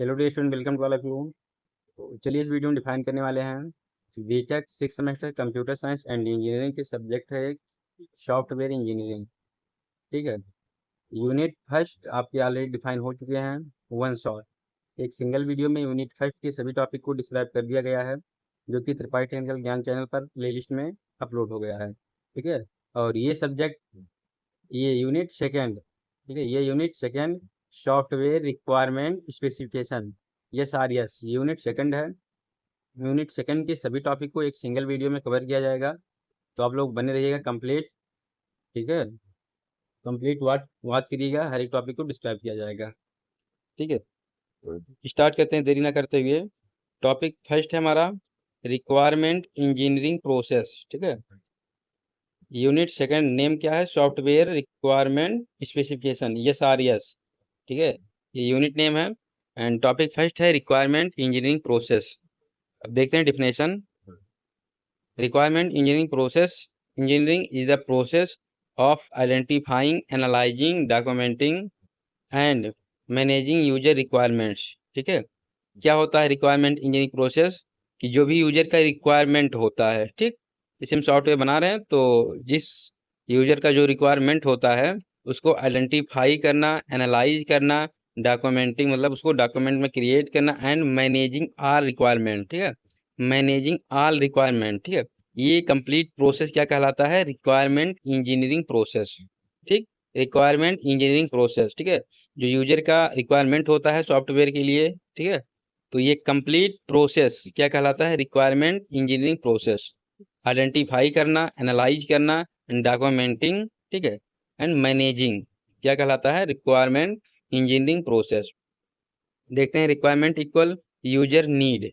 Hello dear student, welcome to all of you. तो चलिए इस वीडियो में डिफाइन करने वाले हैं BTech 6 semester computer science and engineering के सब्जेक्ट है सॉफ्टवेयर इंजीनियरिंग। ठीक है। यूनिट फर्स्ट आपके ऑलरेडी डिफाइन हो चुके हैं वन शॉट। एक सिंगल वीडियो में यूनिट फर्स्ट के सभी टॉपिक को डिस्क्राइब कर दिया गया है, जो कि त्रिपाठी टेक्निकल ज्ञान चैनल पर प्लेलिस्ट में अपलोड हो गया है। ठीक है। और ये सब्जेक्ट, ये यूनिट सेकेंड, ठीक है, ये unit second software requirement specification, S R S, unit second है। यूनिट सेकंड के सभी टॉपिक को एक सिंगल वीडियो में कवर किया जाएगा, तो आप लोग बने रहिएगा कंप्लीट। ठीक है, कंप्लीट वॉच वॉच करिएगा, हर एक टॉपिक को डिस्क्राइब किया जाएगा। ठीक है, स्टार्ट करते हैं देरी ना करते हुए। टॉपिक फर्स्ट है हमारा रिक्वायरमेंट इंजीनियरिंग प्रोसेस। ठीक है। यूनिट सेकंड नेम क्या है? Software requirement specification, S R S. ठीक है, ये यूनिट नेम है। एंड टॉपिक फर्स्ट है रिक्वायरमेंट इंजीनियरिंग प्रोसेस। अब देखते हैं definition. Requirement engineering process. Engineering is the process of identifying, analyzing, documenting and managing user requirements. ठीक है। क्या होता है रिक्वायरमेंट इंजीनियरिंग प्रोसेस? कि जो भी यूजर का रिक्वायरमेंट होता है, ठीक, इसे हम सॉफ्टवेयर बना रहे हैं, तो जिस यूजर का जो रिक्वायरमेंट होता है उसको आइडेंटिफाई करना, एनालाइज करना, डॉक्यूमेंटिंग मतलब उसको डॉक्यूमेंट में क्रिएट करना एंड मैनेजिंग आल रिक्वायरमेंट। ठीक है, मैनेजिंग आल रिक्वायरमेंट। ठीक है, ये कंप्लीट प्रोसेस क्या कहलाता है? Requirement engineering process. ठीक, रिक्वायरमेंट इंजीनियरिंग प्रोसेस। ठीक है, जो यूजर का रिक्वायरमेंट होता है सॉफ्टवेयर के लिए, ठीक है, तो ये कंप्लीट प्रोसेस क्या कहलाता है? Requirement engineering process. आइडेंटिफाई करना, एनालाइज करना एंड डॉक्यूमेंटिंग, ठीक है, एंड मैनेजिंग क्या कहलाता है? Requirement engineering process. देखते हैं रिक्वायरमेंट इक्वल यूजर नीड।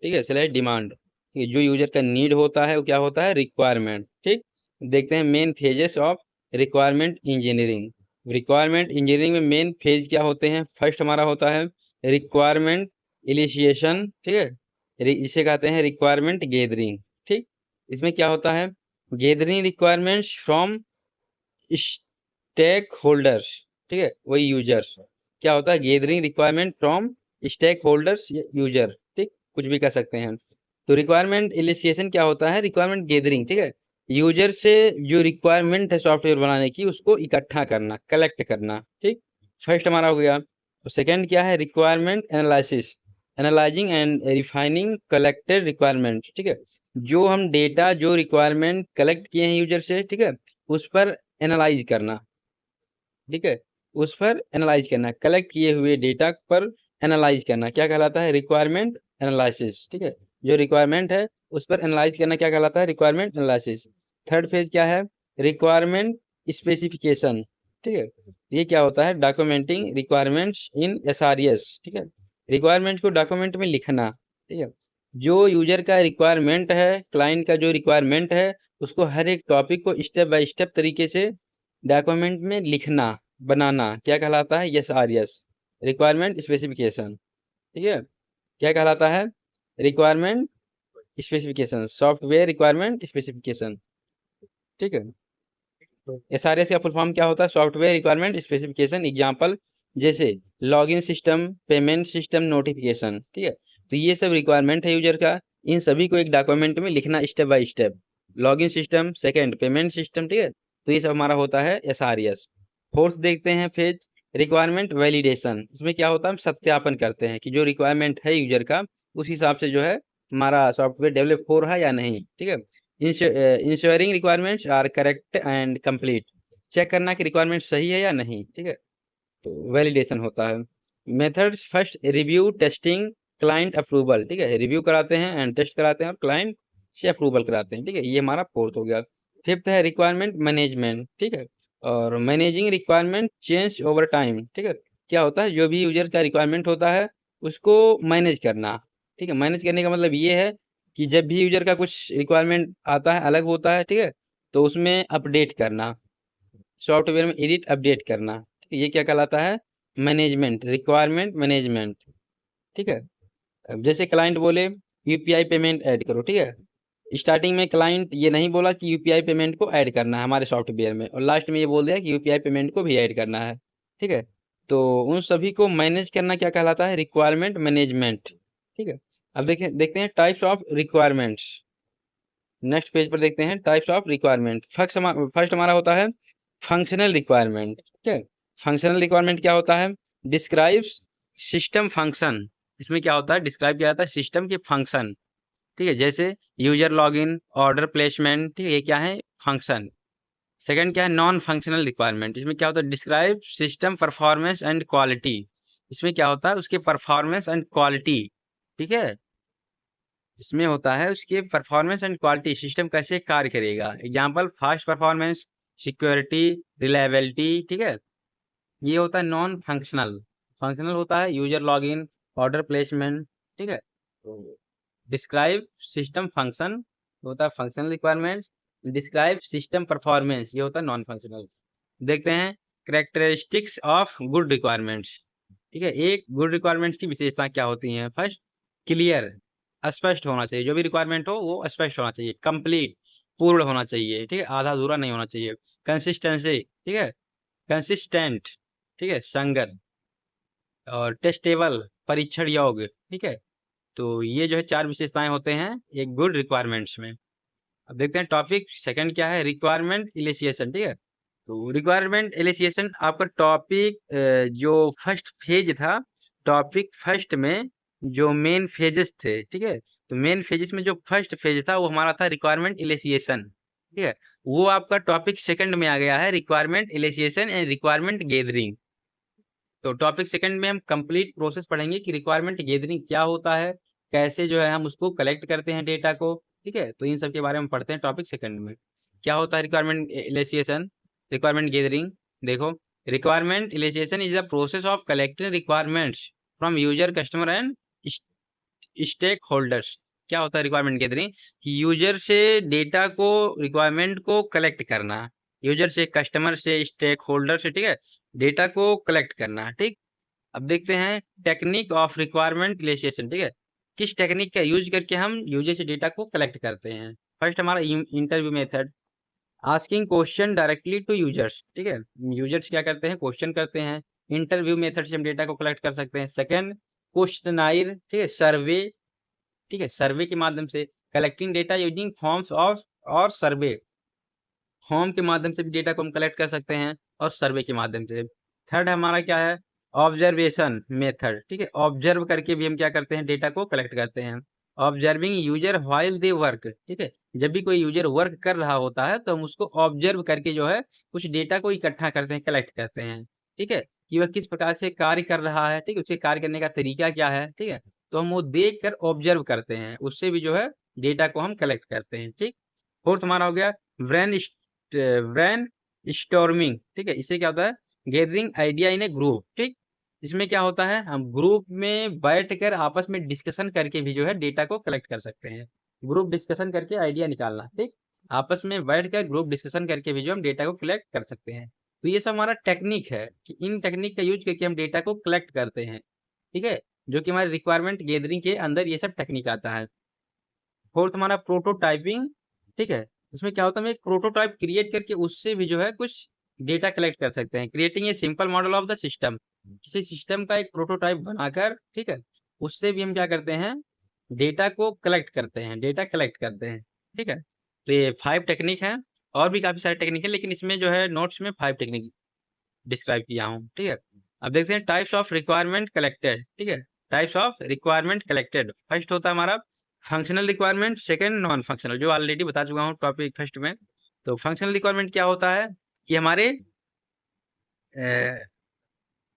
ठीक है, स्लैश डिमांड। ठीक है, जो यूजर का नीड होता है वो क्या होता है? रिक्वायरमेंट। ठीक, देखते हैं main phases of requirement engineering. Requirement engineering में मेन फेज क्या होते हैं? फर्स्ट हमारा होता है रिक्वायरमेंट इनिशिएशन। ठीक है, इसे कहते हैं रिक्वायरमेंट गैदरिंग। ठीक, इसमें क्या होता है? Gathering requirements from stakeholders. ठीक है, वही यूजर्स। क्या होता है? Gathering requirement from stakeholders, user. ठीक, कुछ भी कर सकते हैं। तो रिक्वायरमेंट इनिशिएशन क्या होता है? Requirement gathering. ठीक है, यूजर से जो रिक्वायरमेंट है सॉफ्टवेयर बनाने की उसको इकट्ठा करना, कलेक्ट करना। ठीक, फर्स्ट हमारा हो गया। तो सेकंड क्या है? Requirement analysis, analysing and refining collected requirement. ठीक है, जो हम डेटा, जो रिक्वायरमेंट कलेक्ट किए हैं यूजर से, ठीक है, उस पर एनालाइज करना। ठीक है, उस पर एनालाइज करना, कलेक्ट किए हुए डेटा पर एनालाइज करना क्या कहलाता है? Requirement analysis. ठीक है, जो रिक्वायरमेंट है उस पर एनालाइज करना क्या कहलाता है? Requirement analysis. थर्ड फेज क्या है? Requirement specification. ठीक है, ये क्या होता है? Documenting requirements in SRS. ठीक है, रिक्वायरमेंट को डॉक्यूमेंट में लिखना। ठीक है, जो यूजर का रिक्वायरमेंट है, क्लाइंट का जो रिक्वायरमेंट है, उसको हर एक टॉपिक को स्टेप बाय स्टेप तरीके से डॉक्यूमेंट में लिखना, बनाना क्या कहलाता है? S R S, requirement specification. ठीक है, क्या कहलाता है? Requirement specification, software requirement specification. ठीक है, एस आर एस का फुल फॉर्म क्या होता है? Software requirement specification. एग्जाम्पल जैसे login system, payment system, notification. ठीक है, तो ये सब रिक्वायरमेंट है यूजर का, इन सभी को एक डॉक्यूमेंट में लिखना step by step. Login system, second payment system. ठीक है, तो ये सब हमारा होता है एस आर एस। फोर्थ देखते हैं फेज रिक्वायरमेंट वैलिडेशन। इसमें क्या होता है? हम सत्यापन करते हैं कि जो रिक्वायरमेंट है यूजर का उस हिसाब से जो है हमारा सॉफ्टवेयर डेवलप हो रहा है या नहीं। ठीक है, ensuring requirements are correct and complete, check करना कि रिक्वायरमेंट सही है या नहीं। ठीक है, तो वैलिडेशन होता है। Method first review, testing, client approval. ठीक है, रिव्यू कराते हैं एंड टेस्ट कराते हैं और क्लाइंट से अप्रूवल कराते हैं। ठीक है, ये हमारा फोर्थ हो गया। फिफ्थ है रिक्वायरमेंट मैनेजमेंट। ठीक है, और managing requirement change over time. ठीक है, क्या होता है? जो भी यूजर का रिक्वायरमेंट होता है उसको मैनेज करना। ठीक है, मैनेज करने का मतलब ये है कि जब भी यूजर का कुछ रिक्वायरमेंट आता है, अलग होता है, ठीक है, तो उसमें अपडेट करना, सॉफ्टवेयर में एडिट अपडेट करना। ठीक है, ये क्या कहलाता है? Management, requirement management. ठीक है, अब जैसे क्लाइंट बोले यूपीआई पेमेंट ऐड करो। ठीक है, स्टार्टिंग में क्लाइंट ये नहीं बोला कि यूपीआई पेमेंट को ऐड करना है हमारे सॉफ्टवेयर में, और लास्ट में ये बोल दिया कि यूपीआई पेमेंट को भी ऐड करना है। ठीक है, तो उन सभी को मैनेज करना क्या कहलाता है? Requirement management. ठीक है, अब देखते हैं types of requirements. Next page पर देखते हैं टाइप्स ऑफ रिक्वायरमेंट। फर्स्ट हमारा होता है फंक्शनल रिक्वायरमेंट। ठीक है, फंक्शनल रिक्वायरमेंट क्या होता है? Describes system function. इसमें क्या होता है? डिस्क्राइब किया जाता है सिस्टम के फंक्शन। ठीक है, जैसे यूजर लॉगिन, ऑर्डर प्लेसमेंट। ठीक है, ये क्या है? फंक्शन। सेकंड क्या है? Non functional requirement. इसमें क्या होता है? Describe system performance and quality. इसमें क्या होता है? उसके परफॉर्मेंस एंड क्वालिटी। ठीक है, इसमें होता है उसके परफॉर्मेंस एंड क्वालिटी, सिस्टम कैसे कार्य करेगा। Example fast performance, security, reliability. ठीक है, ये होता है नॉन फंक्शनल। फंक्शनल होता है यूजर लॉगिन, ऑर्डर प्लेसमेंट। ठीक है, तो डिस्क्राइब सिस्टम फंक्शन होता है functional requirements. Describe system performance, ये होता है नॉन फंक्शनल। देखते हैं कैरेक्टरिस्टिक्स ऑफ गुड रिक्वायरमेंट्स। ठीक है, एक गुड रिक्वायरमेंट्स की विशेषता क्या होती हैं? फर्स्ट, क्लियर, स्पष्ट होना चाहिए। जो भी रिक्वायरमेंट हो वो स्पष्ट होना चाहिए। कंप्लीट, पूर्ण होना चाहिए। ठीक है, आधा अधूरा नहीं होना चाहिए। कंसिस्टेंसी, ठीक है, कंसिस्टेंट। ठीक है, संगत। और टेस्टेबल, परीक्षण योग्य। ठीक है, तो ये जो है 4 विशेषताएं होते हैं एक गुड रिक्वायरमेंट्स में। अब देखते हैं टॉपिक सेकंड क्या है? Requirement initiation. ठीक है, तो रिक्वायरमेंट इनिशिएशन आपका टॉपिक जो फर्स्ट फेज था, टॉपिक फर्स्ट में जो मेन फेजेस थे। ठीक है, तो मेन फेजेस में जो फर्स्ट फेज था वो हमारा था रिक्वायरमेंट इनिशिएशन। ठीक है, वो आपका टॉपिक सेकंड में आ गया है requirement initiation and requirement gathering. तो टॉपिक सेकंड में हम कंप्लीट प्रोसेस पढ़ेंगे कि रिक्वायरमेंट गैदरिंग क्या होता है, कैसे जो है हम उसको कलेक्ट करते हैं डेटा को। ठीक है, तो इन सब के बारे में पढ़ते हैं टॉपिक सेकंड में। क्या होता है रिक्वायरमेंट इनिशिएशन, रिक्वायरमेंट गैदरिंग? देखो, requirement initiation is the process of collecting requirements from user, customer and stakeholders. क्या होता है रिक्वायरमेंट गैदरिंग? कि यूजर से डेटा को, रिक्वायरमेंट को कलेक्ट करना, यूजर से, कस्टमर से, स्टेक होल्डर से। ठीक है, डेटा को कलेक्ट करना। ठीक, अब देखते हैं टेक्निक ऑफ रिक्वायरमेंट इनिशिएशन। ठीक है, किस टेक्निक का यूज करके हम यूजर से डेटा को कलेक्ट करते हैं। फर्स्ट हमारा interview method, asking question directly to users. ठीक है, यूजर्स क्या करते हैं? क्वेश्चन करते हैं। इंटरव्यू मेथड से हम डेटा को कलेक्ट कर सकते हैं। Second, questionnaire. ठीक है, सर्वे। ठीक है, सर्वे के माध्यम से collecting data using forms of और सर्वे, फॉर्म के माध्यम से भी डेटा को हम कलेक्ट कर सकते हैं और सर्वे के माध्यम से। थर्ड हमारा क्या है? Observation method. ठीक है, ऑब्जर्व करके भी हम क्या करते हैं? डेटा को कलेक्ट करते हैं। Observing user while they work. ठीक है, जब भी कोई यूजर वर्क कर रहा होता है तो हम उसको ऑब्जर्व करके जो है कुछ डेटा को इकट्ठा करते हैं, कलेक्ट करते हैं। ठीक है, कि वह किस प्रकार से कार्य कर रहा है। ठीक है, उसके कार्य करने का तरीका क्या है। ठीक है, तो हम वो देख कर ऑब्जर्व करते हैं, उससे भी जो है डेटा को हम कलेक्ट करते हैं। ठीक, फोर्थ हमारा हो गया ब्रेन ब्रेन स्टॉर्मिंग। ठीक है, इससे क्या होता है? Gathering idea in A group. ठीक, इसमें क्या होता है? हम ग्रुप में बैठकर आपस में डिस्कशन करके भी जो है डेटा को कलेक्ट कर सकते हैं। ग्रुप डिस्कशन करके आइडिया निकालना। ठीक, आपस में बैठकर ग्रुप डिस्कशन करके भी जो हम डेटा को कलेक्ट कर सकते हैं। तो ये सब हमारा टेक्निक है कि इन टेक्निक का यूज करके हम डेटा को कलेक्ट करते हैं। ठीक है, जो कि हमारे रिक्वायरमेंट गैदरिंग के अंदर ये सब टेक्निक आता है। फोर्थ हमारा प्रोटोटाइपिंग। ठीक है, इसमें क्या होता है? हम एक प्रोटोटाइप क्रिएट करके उससे भी जो है कुछ डेटा कलेक्ट कर सकते हैं। Creating a simple model of the system, किसी सिस्टम का एक प्रोटोटाइप बनाकर, ठीक है, उससे भी हम क्या करते हैं? डेटा को कलेक्ट करते हैं, डेटा कलेक्ट करते हैं। ठीक है, तो ये 5 टेक्निक हैं। और भी काफी सारे टेक्निक है, लेकिन इसमें जो है नोट्स में 5 टेक्निक डिस्क्राइब किया हूँ। ठीक है, अब देखते हैं टाइप्स ऑफ रिक्वायरमेंट कलेक्टेड। ठीक है, types of requirement collected. First होता है हमारा functional requirement, second non functional, जो ऑलरेडी बता चुका हूँ टॉपिक फर्स्ट में। तो फंक्शनल रिक्वायरमेंट क्या होता है? कि हमारे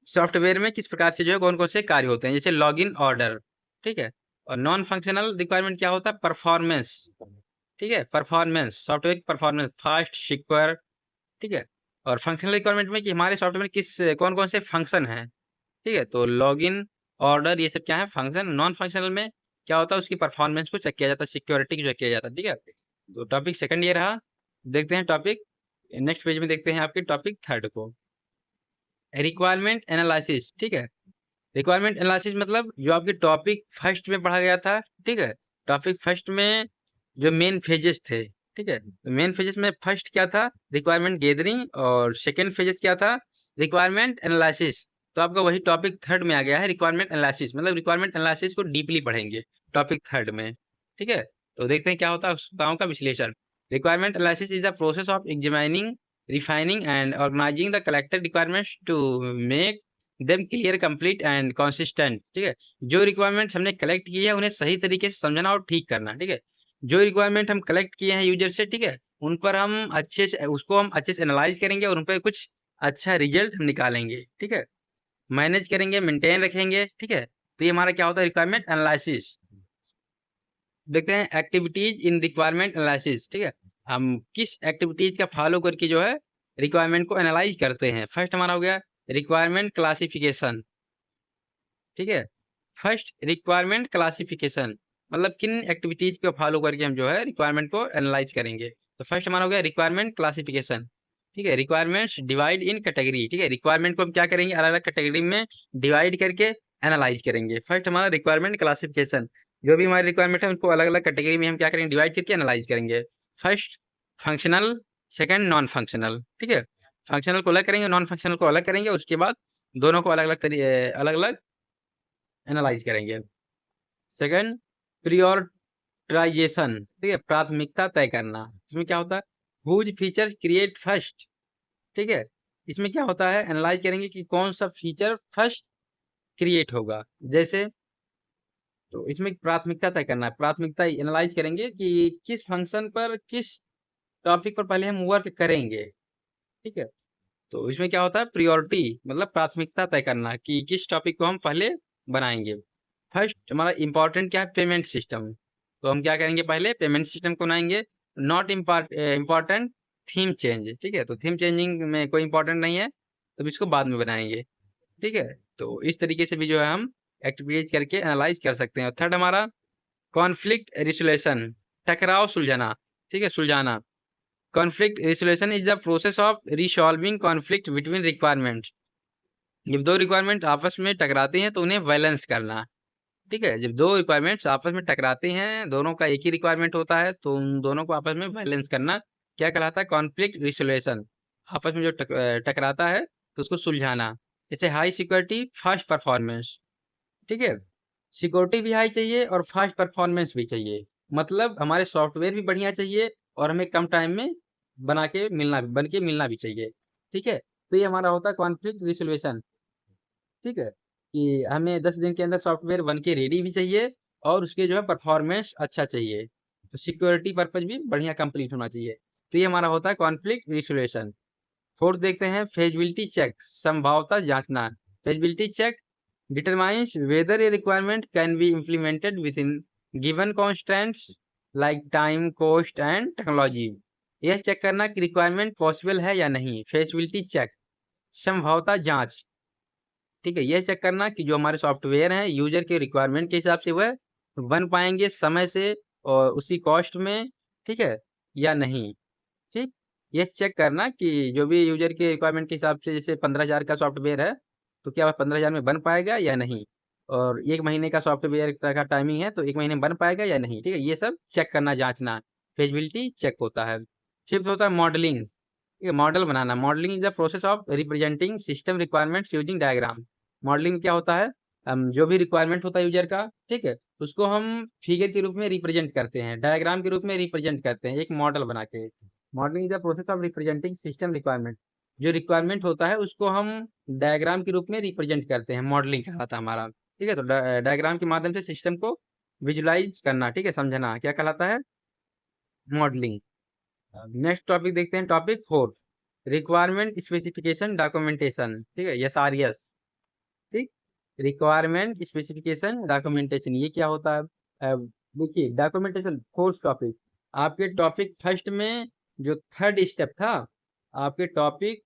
सॉफ्टवेयर में किस प्रकार से जो है कौन कौन से कार्य होते हैं, जैसे लॉगिन, ऑर्डर। ठीक है, और नॉन फंक्शनल रिक्वायरमेंट क्या होता है? परफॉर्मेंस। ठीक है, performance, software performance, fast, secure. ठीक है, और फंक्शनल रिक्वायरमेंट में कि हमारे सॉफ्टवेयर में किस कौन कौन से फंक्शन हैं। ठीक है, तो लॉगिन, ऑर्डर, ये सब क्या है? फंक्शन। नॉन फंक्शनल में क्या होता है? उसकी परफॉर्मेंस को चेक किया जाता है, सिक्योरिटी को चेक किया जाता है। ठीक है, तो टॉपिक सेकंड ये रहा। देखते हैं टॉपिक नेक्स्ट पेज में, देखते हैं आपके टॉपिक थर्ड को, रिक्वायरमेंट एनालिसिस। ठीक है, रिक्वायरमेंट एनालिसिस मतलब जो आपके टॉपिक फर्स्ट में पढ़ा गया था। ठीक है, टॉपिक फर्स्ट में जो मेन फेजेस थे। ठीक है, तो मेन फेजेस में फर्स्ट क्या था? रिक्वायरमेंट गैदरिंग, और सेकंड फेजेस क्या था? Requirement analysis. तो तो आपका वही टॉपिक थर्ड में आ गया है, रिक्वायरमेंट एनालिसिस। मतलब रिक्वायरमेंट एनालिसिस को डीपली पढ़ेंगे टॉपिक थर्ड में, ठीक है। तो देखते हैं क्या होता है आवश्यकताओं का विश्लेषण। Requirement analysis is the process of examining, refining and organising the collected requirements to make them clear, complete and consistent, ठीक है। जो रिक्वायरमेंट्स हमने कलेक्ट की है उन्हें सही तरीके से समझना और ठीक करना, ठीक है। जो रिक्वायरमेंट हम कलेक्ट किए हैं यूजर से, ठीक है, उन पर हम अच्छे से उसको हम अच्छे से एनालाइज करेंगे और उन पर कुछ अच्छा रिजल्ट हम निकालेंगे, ठीक है। मैनेज करेंगे, मेंटेन रखेंगे, ठीक है। तो ये हमारा क्या होता है, रिक्वायरमेंट एनालिसिस। देखते हैं एक्टिविटीज इन रिक्वायरमेंट एनालिसिस, ठीक है। हम किस एक्टिविटीज का फॉलो करके जो है रिक्वायरमेंट को एनालाइज करते हैं। फर्स्ट हमारा हो गया रिक्वायरमेंट क्लासिफिकेशन, ठीक है। फर्स्ट रिक्वायरमेंट क्लासिफिकेशन मतलब किन एक्टिविटीज को फॉलो करके हम जो है रिक्वायरमेंट को एनालाइज करेंगे। तो फर्स्ट हमारा हो गया रिक्वायरमेंट क्लासिफिकेशन, ठीक है। रिक्वायरमेंट्स डिवाइड इन कैटेगरी, ठीक है। रिक्वायरमेंट को हम क्या करेंगे, अलग अलग कैटेगरी में डिवाइड करके एनालाइज करेंगे। फर्स्ट हमारा रिक्वायरमेंट क्लासिफिकेशन, जो भी हमारी रिक्वायरमेंट है उनको अलग अलग कैटेगरी में हम क्या करेंगे, डिवाइड करके एनालाइज करेंगे। First functional, second non functional, ठीक है। फंक्शनल को अलग करेंगे, नॉन फंक्शनल को अलग करेंगे, उसके बाद दोनों को अलग अलग एनालाइज करेंगे। सेकंड प्रियोरिटाइजेशन, ठीक है, प्राथमिकता तय करना। इसमें क्या होता है, हुज फीचर क्रिएट फर्स्ट, ठीक है। इसमें क्या होता है, एनालाइज करेंगे कि कौन सा फीचर फर्स्ट क्रिएट होगा। जैसे तो इसमें प्राथमिकता तय करना है, प्राथमिकता एनालाइज करेंगे कि किस फंक्शन पर, किस टॉपिक पर पहले हम वर्क करेंगे, ठीक है। तो इसमें क्या होता है, प्रियोरिटी मतलब प्राथमिकता तय करना कि किस टॉपिक को हम पहले बनाएंगे। फर्स्ट हमारा इंपॉर्टेंट क्या है, पेमेंट सिस्टम। तो हम क्या करेंगे, पहले पेमेंट सिस्टम को बनाएंगे। नॉट इम्पॉर्टेंट थीम चेंज, ठीक है। तो थीम चेंजिंग में कोई इंपॉर्टेंट नहीं है, तो इसको बाद में बनाएंगे, ठीक है। तो इस तरीके से भी जो है हम एक्टिविटीज करके एनालाइज कर सकते हैं। थर्ड हमारा कॉन्फ्लिक्ट रिजोल्यूशन, टकराव सुलझाना, ठीक है, सुलझाना। Conflict resolution is the process of resolving conflict between requirements. जब दो रिक्वायरमेंट आपस में टकराते हैं तो उन्हें बैलेंस करना, ठीक है। जब दो रिक्वायरमेंट्स आपस में टकराते हैं, दोनों का एक ही रिक्वायरमेंट होता है, तो उन दोनों को आपस में बैलेंस करना क्या कहलाता है, कॉन्फ्लिक्ट रिजोल्यूशन। आपस में जो टकराता है तो उसको सुलझाना। जैसे हाई सिक्योरिटी फास्ट परफॉर्मेंस, ठीक है। सिक्योरिटी भी हाई चाहिए और फास्ट परफॉर्मेंस भी चाहिए, मतलब हमारे सॉफ्टवेयर भी बढ़िया चाहिए और हमें कम टाइम में बन के मिलना भी चाहिए, ठीक है। तो ये हमारा होता है कॉन्फ्लिक्ट रिजोल्यूशन, ठीक है, कि हमें 10 दिन के अंदर सॉफ्टवेयर बन के रेडी भी चाहिए और उसके जो है परफॉर्मेंस अच्छा चाहिए, तो सिक्योरिटी पर्पज भी बढ़िया कंप्लीट होना चाहिए। तो ये हमारा होता है कॉन्फ्लिक्ट रिजोल्यूशन। फोर्थ देखते हैं फेजिबिलिटी चेक, संभाव्यता जांचना। Feasibility check determines whether a requirement can be implemented within given constants like time, cost and technology. यह चेक करना कि रिक्वायरमेंट पॉसिबल है या नहीं, फेजिबिलिटी चेक। संभाव्यता जांच, ठीक है, यह चेक करना कि जो हमारे सॉफ्टवेयर हैं यूजर के रिक्वायरमेंट के हिसाब से वह बन पाएंगे समय से और उसी कॉस्ट में, ठीक है, या नहीं, ठीक। ये चेक करना कि जो भी यूजर के रिक्वायरमेंट के हिसाब से, जैसे 15,000 का सॉफ्टवेयर है तो क्या वह 15,000 में बन पाएगा या नहीं, और 1 महीने का सॉफ्टवेयर का टाइमिंग है तो 1 महीने में बन पाएगा या नहीं, ठीक है। ये सब चेक करना, जांचना, फेजिबिलिटी चेक होता है। फिफ्थ होता है मॉडलिंग, ठीक है, model banana. Modelling is the process of representing system requirements using diagram. Modelling क्या होता है, हम जो भी रिक्वायरमेंट होता है यूजर का, ठीक है, उसको हम फिगर के रूप में रिप्रेजेंट करते हैं, डायग्राम के रूप में रिप्रेजेंट करते हैं एक मॉडल बना के। Modelling is the process of representing system requirement. जो रिक्वायरमेंट होता है उसको हम डायग्राम के रूप में रिप्रेजेंट करते हैं, मॉडलिंग कहलाता है हमारा, ठीक है। तो डायग्राम के माध्यम से सिस्टम को विजुलाइज करना, ठीक है, समझना, क्या कहलाता है, मॉडलिंग। नेक्स्ट टॉपिक देखते हैं, topic fourth, requirement specification documentation, ठीक है, SRS, ठीक। रिक्वायरमेंट स्पेसिफिकेशन डॉक्यूमेंटेशन ये क्या होता है, देखिए डॉक्यूमेंटेशन फोर्थ टॉपिक। आपके टॉपिक फर्स्ट में जो थर्ड स्टेप था, आपके टॉपिक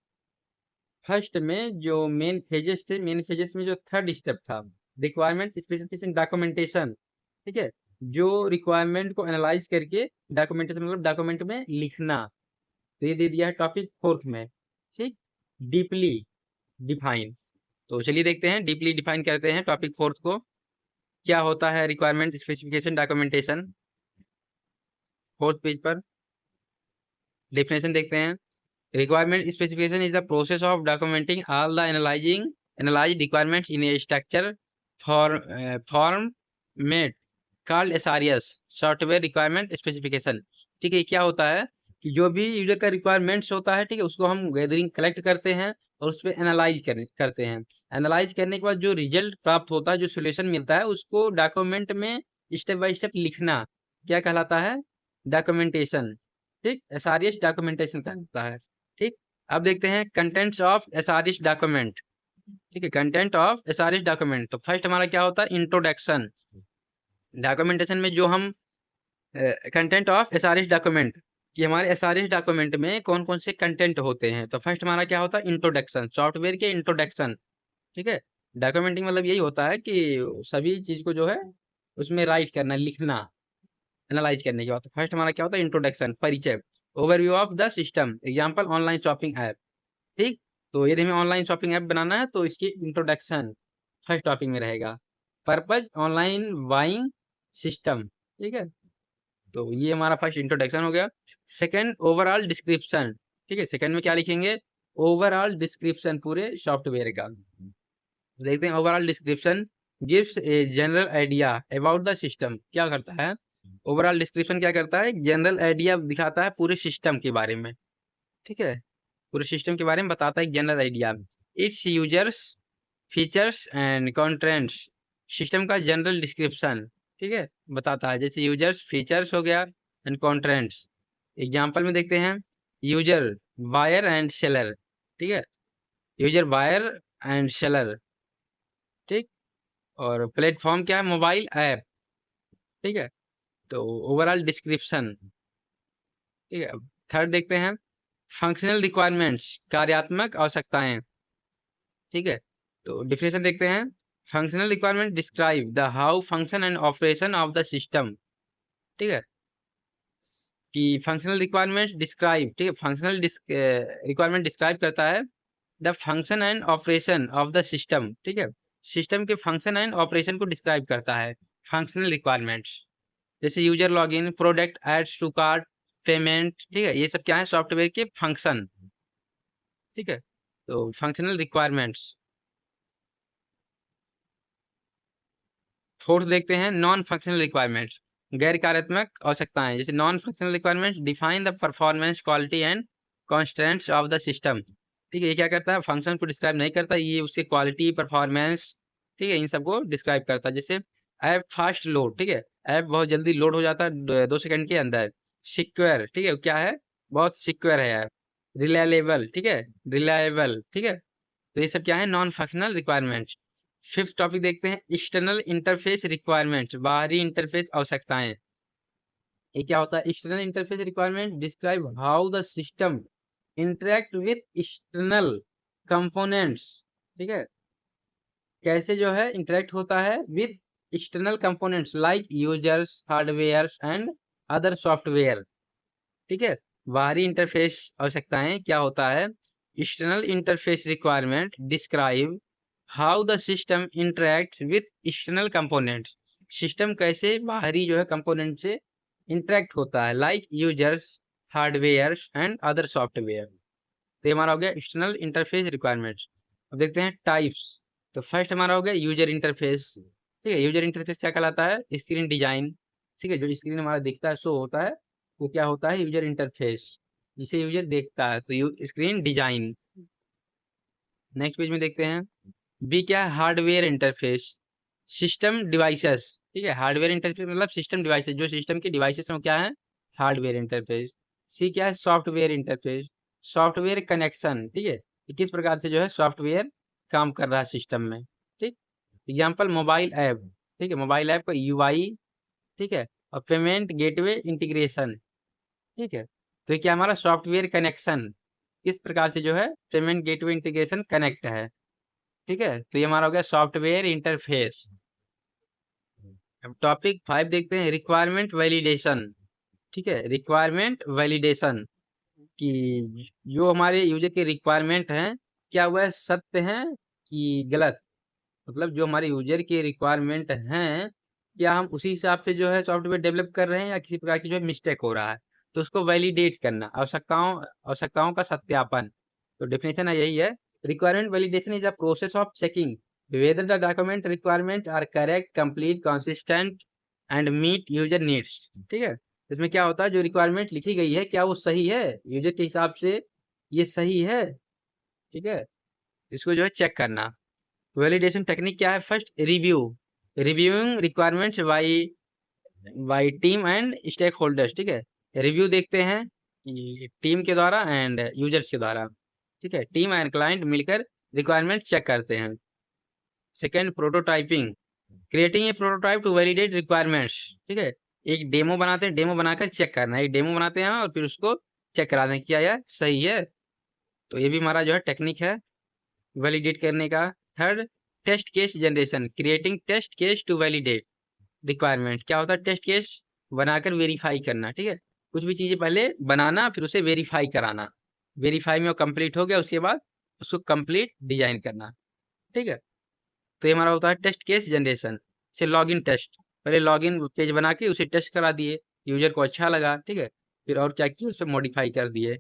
फर्स्ट में जो मेन फेजेस थे, मेन फेजेस में जो थर्ड स्टेप था, रिक्वायरमेंट स्पेसिफिकेशन डॉक्यूमेंटेशन, ठीक है। जो रिक्वायरमेंट को एनालाइज करके डॉक्यूमेंटेशन मतलब डॉक्यूमेंट में लिखना, तो ये दे दिया है टॉपिक फोर्थ में, ठीक। डीपली डिफाइन, तो चलिए देखते हैं, डीपली डिफाइन करते हैं टॉपिक फोर्थ को, क्या होता है requirement specification documentation. Fourth page पर डेफिनेशन देखते हैं। Requirement specification is the process of documenting all the analysing analyse requirements in A structure format called SRS, software requirement specification. ठीक है, क्या होता है कि जो भी यूजर का रिक्वायरमेंट्स होता है, ठीक है, उसको हम गैदरिंग कलेक्ट करते हैं और उस पर एनालाइज करते हैं। एनालाइज करने के बाद जो रिजल्ट प्राप्त होता है, जो सोल्यूशन मिलता है, उसको डॉक्यूमेंट में स्टेप बाय स्टेप लिखना क्या कहलाता है? डॉक्यूमेंटेशन। ठीक, एसआरएस डॉक्यूमेंटेशन कहलाता है। ठीक, अब देखते हैं कंटेंट्स ऑफ एसआरएस डॉक्यूमेंट। ठीक है, कंटेंट ऑफ एसआरएस डॉक्यूमेंट। तो फर्स्ट हमारा क्या होता है? इंट्रोडक्शन। डॉक्यूमेंटेशन में जो हम कंटेंट ऑफ एसआरएस डॉक्यूमेंट, कि हमारे एसआरएस डॉक्यूमेंट में कौन कौन से कंटेंट होते हैं। तो फर्स्ट हमारा क्या होता है? इंट्रोडक्शन, सॉफ्टवेयर के इंट्रोडक्शन। ठीक है, डॉक्यूमेंटिंग मतलब यही होता है कि सभी चीज को जो है उसमें राइट करना, लिखना, एनालाइज करने के बाद। तो फर्स्ट हमारा क्या होता है? इंट्रोडक्शन, परिचय, overview of the system, example online shopping app. ठीक, तो यदि हमें ऑनलाइन शॉपिंग ऐप बनाना है तो इसकी इंट्रोडक्शन फर्स्ट टॉपिक में रहेगा। Purpose, online buying system. ठीक है, तो ये हमारा फर्स्ट इंट्रोडक्शन हो गया। Second, overall description. ठीक है, सेकंड में क्या लिखेंगे? ओवरऑल डिस्क्रिप्शन पूरे सॉफ्टवेयर का। देखते हैं, overall description gives a general idea about the system. क्या करता है ओवरऑल डिस्क्रिप्शन? क्या करता है? जनरल आइडिया दिखाता है पूरे सिस्टम के बारे में। ठीक है, पूरे सिस्टम के बारे में बताता है, general idea. It's users, features and contents, system का जनरल डिस्क्रिप्शन। ठीक है, बताता है, जैसे यूजर्स, फीचर्स हो गया एंड कंटेंट्स। एग्जांपल में देखते हैं, यूजर, बायर एंड सेलर। ठीक है, यूजर, बायर एंड सेलर। ठीक, और प्लेटफॉर्म क्या है? Mobile app. ठीक है, तो ओवरऑल डिस्क्रिप्शन। ठीक है, थर्ड देखते हैं, फंक्शनल रिक्वायरमेंट्स, कार्यात्मक आवश्यकताएं। ठीक है, तो डिफिनेशन देखते हैं, functional requirement describe the how function and operation of the system. ठीक है, कि फंक्शनल रिक्वायरमेंट डिस्क्राइब, ठीक है, फंक्शनल रिक्वायरमेंट डिस्क्राइब करता है the function and operation of the system. ठीक है, सिस्टम के फंक्शन एंड ऑपरेशन को डिस्क्राइब करता है फंक्शनल रिक्वायरमेंट्स। जैसे user login, product adds to cart, payment. ठीक है, ये सब क्या है? सॉफ्टवेयर के फंक्शन। ठीक है, तो फंक्शनल रिक्वायरमेंट्स। फोर्थ देखते हैं, नॉन फंक्शनल रिक्वायरमेंट्स, गैर कार्यात्मक आवश्यकताएं। जैसे non functional requirements define the performance, quality and constants of the system. ठीक है, ये क्या करता है? फंक्शन को डिस्क्राइब नहीं करता, ये उसके क्वालिटी, परफॉर्मेंस, ठीक है, इन सबको डिस्क्राइब करता है। जैसे ऐप फास्ट लोड। ठीक है, ऐप बहुत जल्दी लोड हो जाता है 2 सेकंड के अंदर। सिक्योर, ठीक है, क्या है? बहुत सिक्योर है ऐप। रिलायबल, ठीक है, रिलायबल। ठीक है, तो ये सब क्या है? Non functional requirements. Fifth topic देखते हैं, एक्सटर्नल इंटरफेस रिक्वायरमेंट, बाहरी इंटरफेस आवश्यकताएं। ये क्या होता है? External interface requirement describe how the system interact with external components. ठीक है, कैसे जो है इंटरेक्ट होता है with external components like users, hardware and other software. ठीक है, बाहरी इंटरफेस आवश्यकताएं क्या होता है? External interface requirement describe how the system interact with external components, system कैसे बाहरी जो है कंपोनेंट से इंटरेक्ट होता है, like users, hardware and other software. तो ये हमारा हो गया एक्सटर्नल इंटरफेस रिक्वायरमेंट्स। अब देखते हैं टाइप्स। तो फर्स्ट हमारा हो गया यूजर इंटरफेस। ठीक है, यूजर इंटरफेस क्या कहलाता है? Screen design. ठीक है, जो स्क्रीन हमारा दिखता है, शो होता है, वो क्या होता है? यूजर इंटरफेस, जिसे यूजर देखता है, तो स्क्रीन डिजाइन। नेक्स्ट पेज में देखते हैं, बी क्या है? Hardware interface, system devices. ठीक है, हार्डवेयर इंटरफेस मतलब सिस्टम डिवाइसेस, जो सिस्टम के डिवाइसेस हैं वो क्या है? Hardware interface. सी क्या है? Software interface, software connection. ठीक है, कि किस प्रकार से जो है सॉफ्टवेयर काम कर रहा है सिस्टम में। ठीक, एग्जाम्पल मोबाइल ऐप। ठीक है, मोबाइल ऐप का यूआई। ठीक है, और पेमेंट गेटवे इंटीग्रेशन। ठीक है, तो ये क्या हमारा? सॉफ्टवेयर कनेक्शन, किस प्रकार से जो है पेमेंट गेटवे इंटीग्रेशन कनेक्ट है। ठीक है, तो ये हमारा हो गया सॉफ्टवेयर इंटरफेस। अब टॉपिक 5 देखते हैं, रिक्वायरमेंट वैलिडेशन। ठीक है, रिक्वायरमेंट वैलिडेशन, कि जो हमारे यूजर के रिक्वायरमेंट हैं, क्या वह सत्य हैं कि गलत। मतलब जो हमारे यूजर के रिक्वायरमेंट हैं, क्या हम उसी हिसाब से जो है सॉफ्टवेयर डेवलप कर रहे हैं या किसी प्रकार की जो है मिस्टेक हो रहा है। तो उसको वैलिडेट करना, आवश्यकताओं आवश्यकताओं का सत्यापन। तो डेफिनेशन है यही है, requirement validation is a process of checking whether the document requirements are correct, complete, consistent and meet user needs। ठीक है, इसमें क्या होता है, जो रिक्वायरमेंट लिखी गई है क्या वो सही है, यूजर के हिसाब से ये सही है। ठीक है, इसको जो है चेक करना। वैलिडेशन टेक्निक क्या है, first review, reviewing requirements by team and stakeholders. ठीक है, रिव्यू देखते हैं कि टीम के द्वारा एंड यूजर्स के द्वारा। ठीक है, टीम एंड क्लाइंट मिलकर रिक्वायरमेंट चेक करते हैं। Second, prototyping, creating a prototype to validate requirements. ठीक है, एक डेमो बनाते हैं, डेमो बनाकर चेक करना है, एक डेमो बनाते हैं और फिर उसको चेक कराते हैं क्या यह सही है। तो ये भी हमारा जो है टेक्निक है वैलिडेट करने का। Third, test case generation, creating test case to validate requirement. क्या होता है, टेस्ट केस बनाकर वेरीफाई करना। ठीक है, कुछ भी चीज़ें पहले बनाना फिर उसे वेरीफाई कराना, वेरीफाई में वो कंप्लीट हो गया उसके बाद उसको कंप्लीट डिजाइन करना। ठीक है, तो ये हमारा होता है टेस्ट केस जनरेशन। से लॉगिन टेस्ट, पहले लॉगिन पेज बना के उसे टेस्ट करा दिए, यूजर को अच्छा लगा। ठीक है, फिर और क्या किया, उसे मॉडिफाई कर दिए।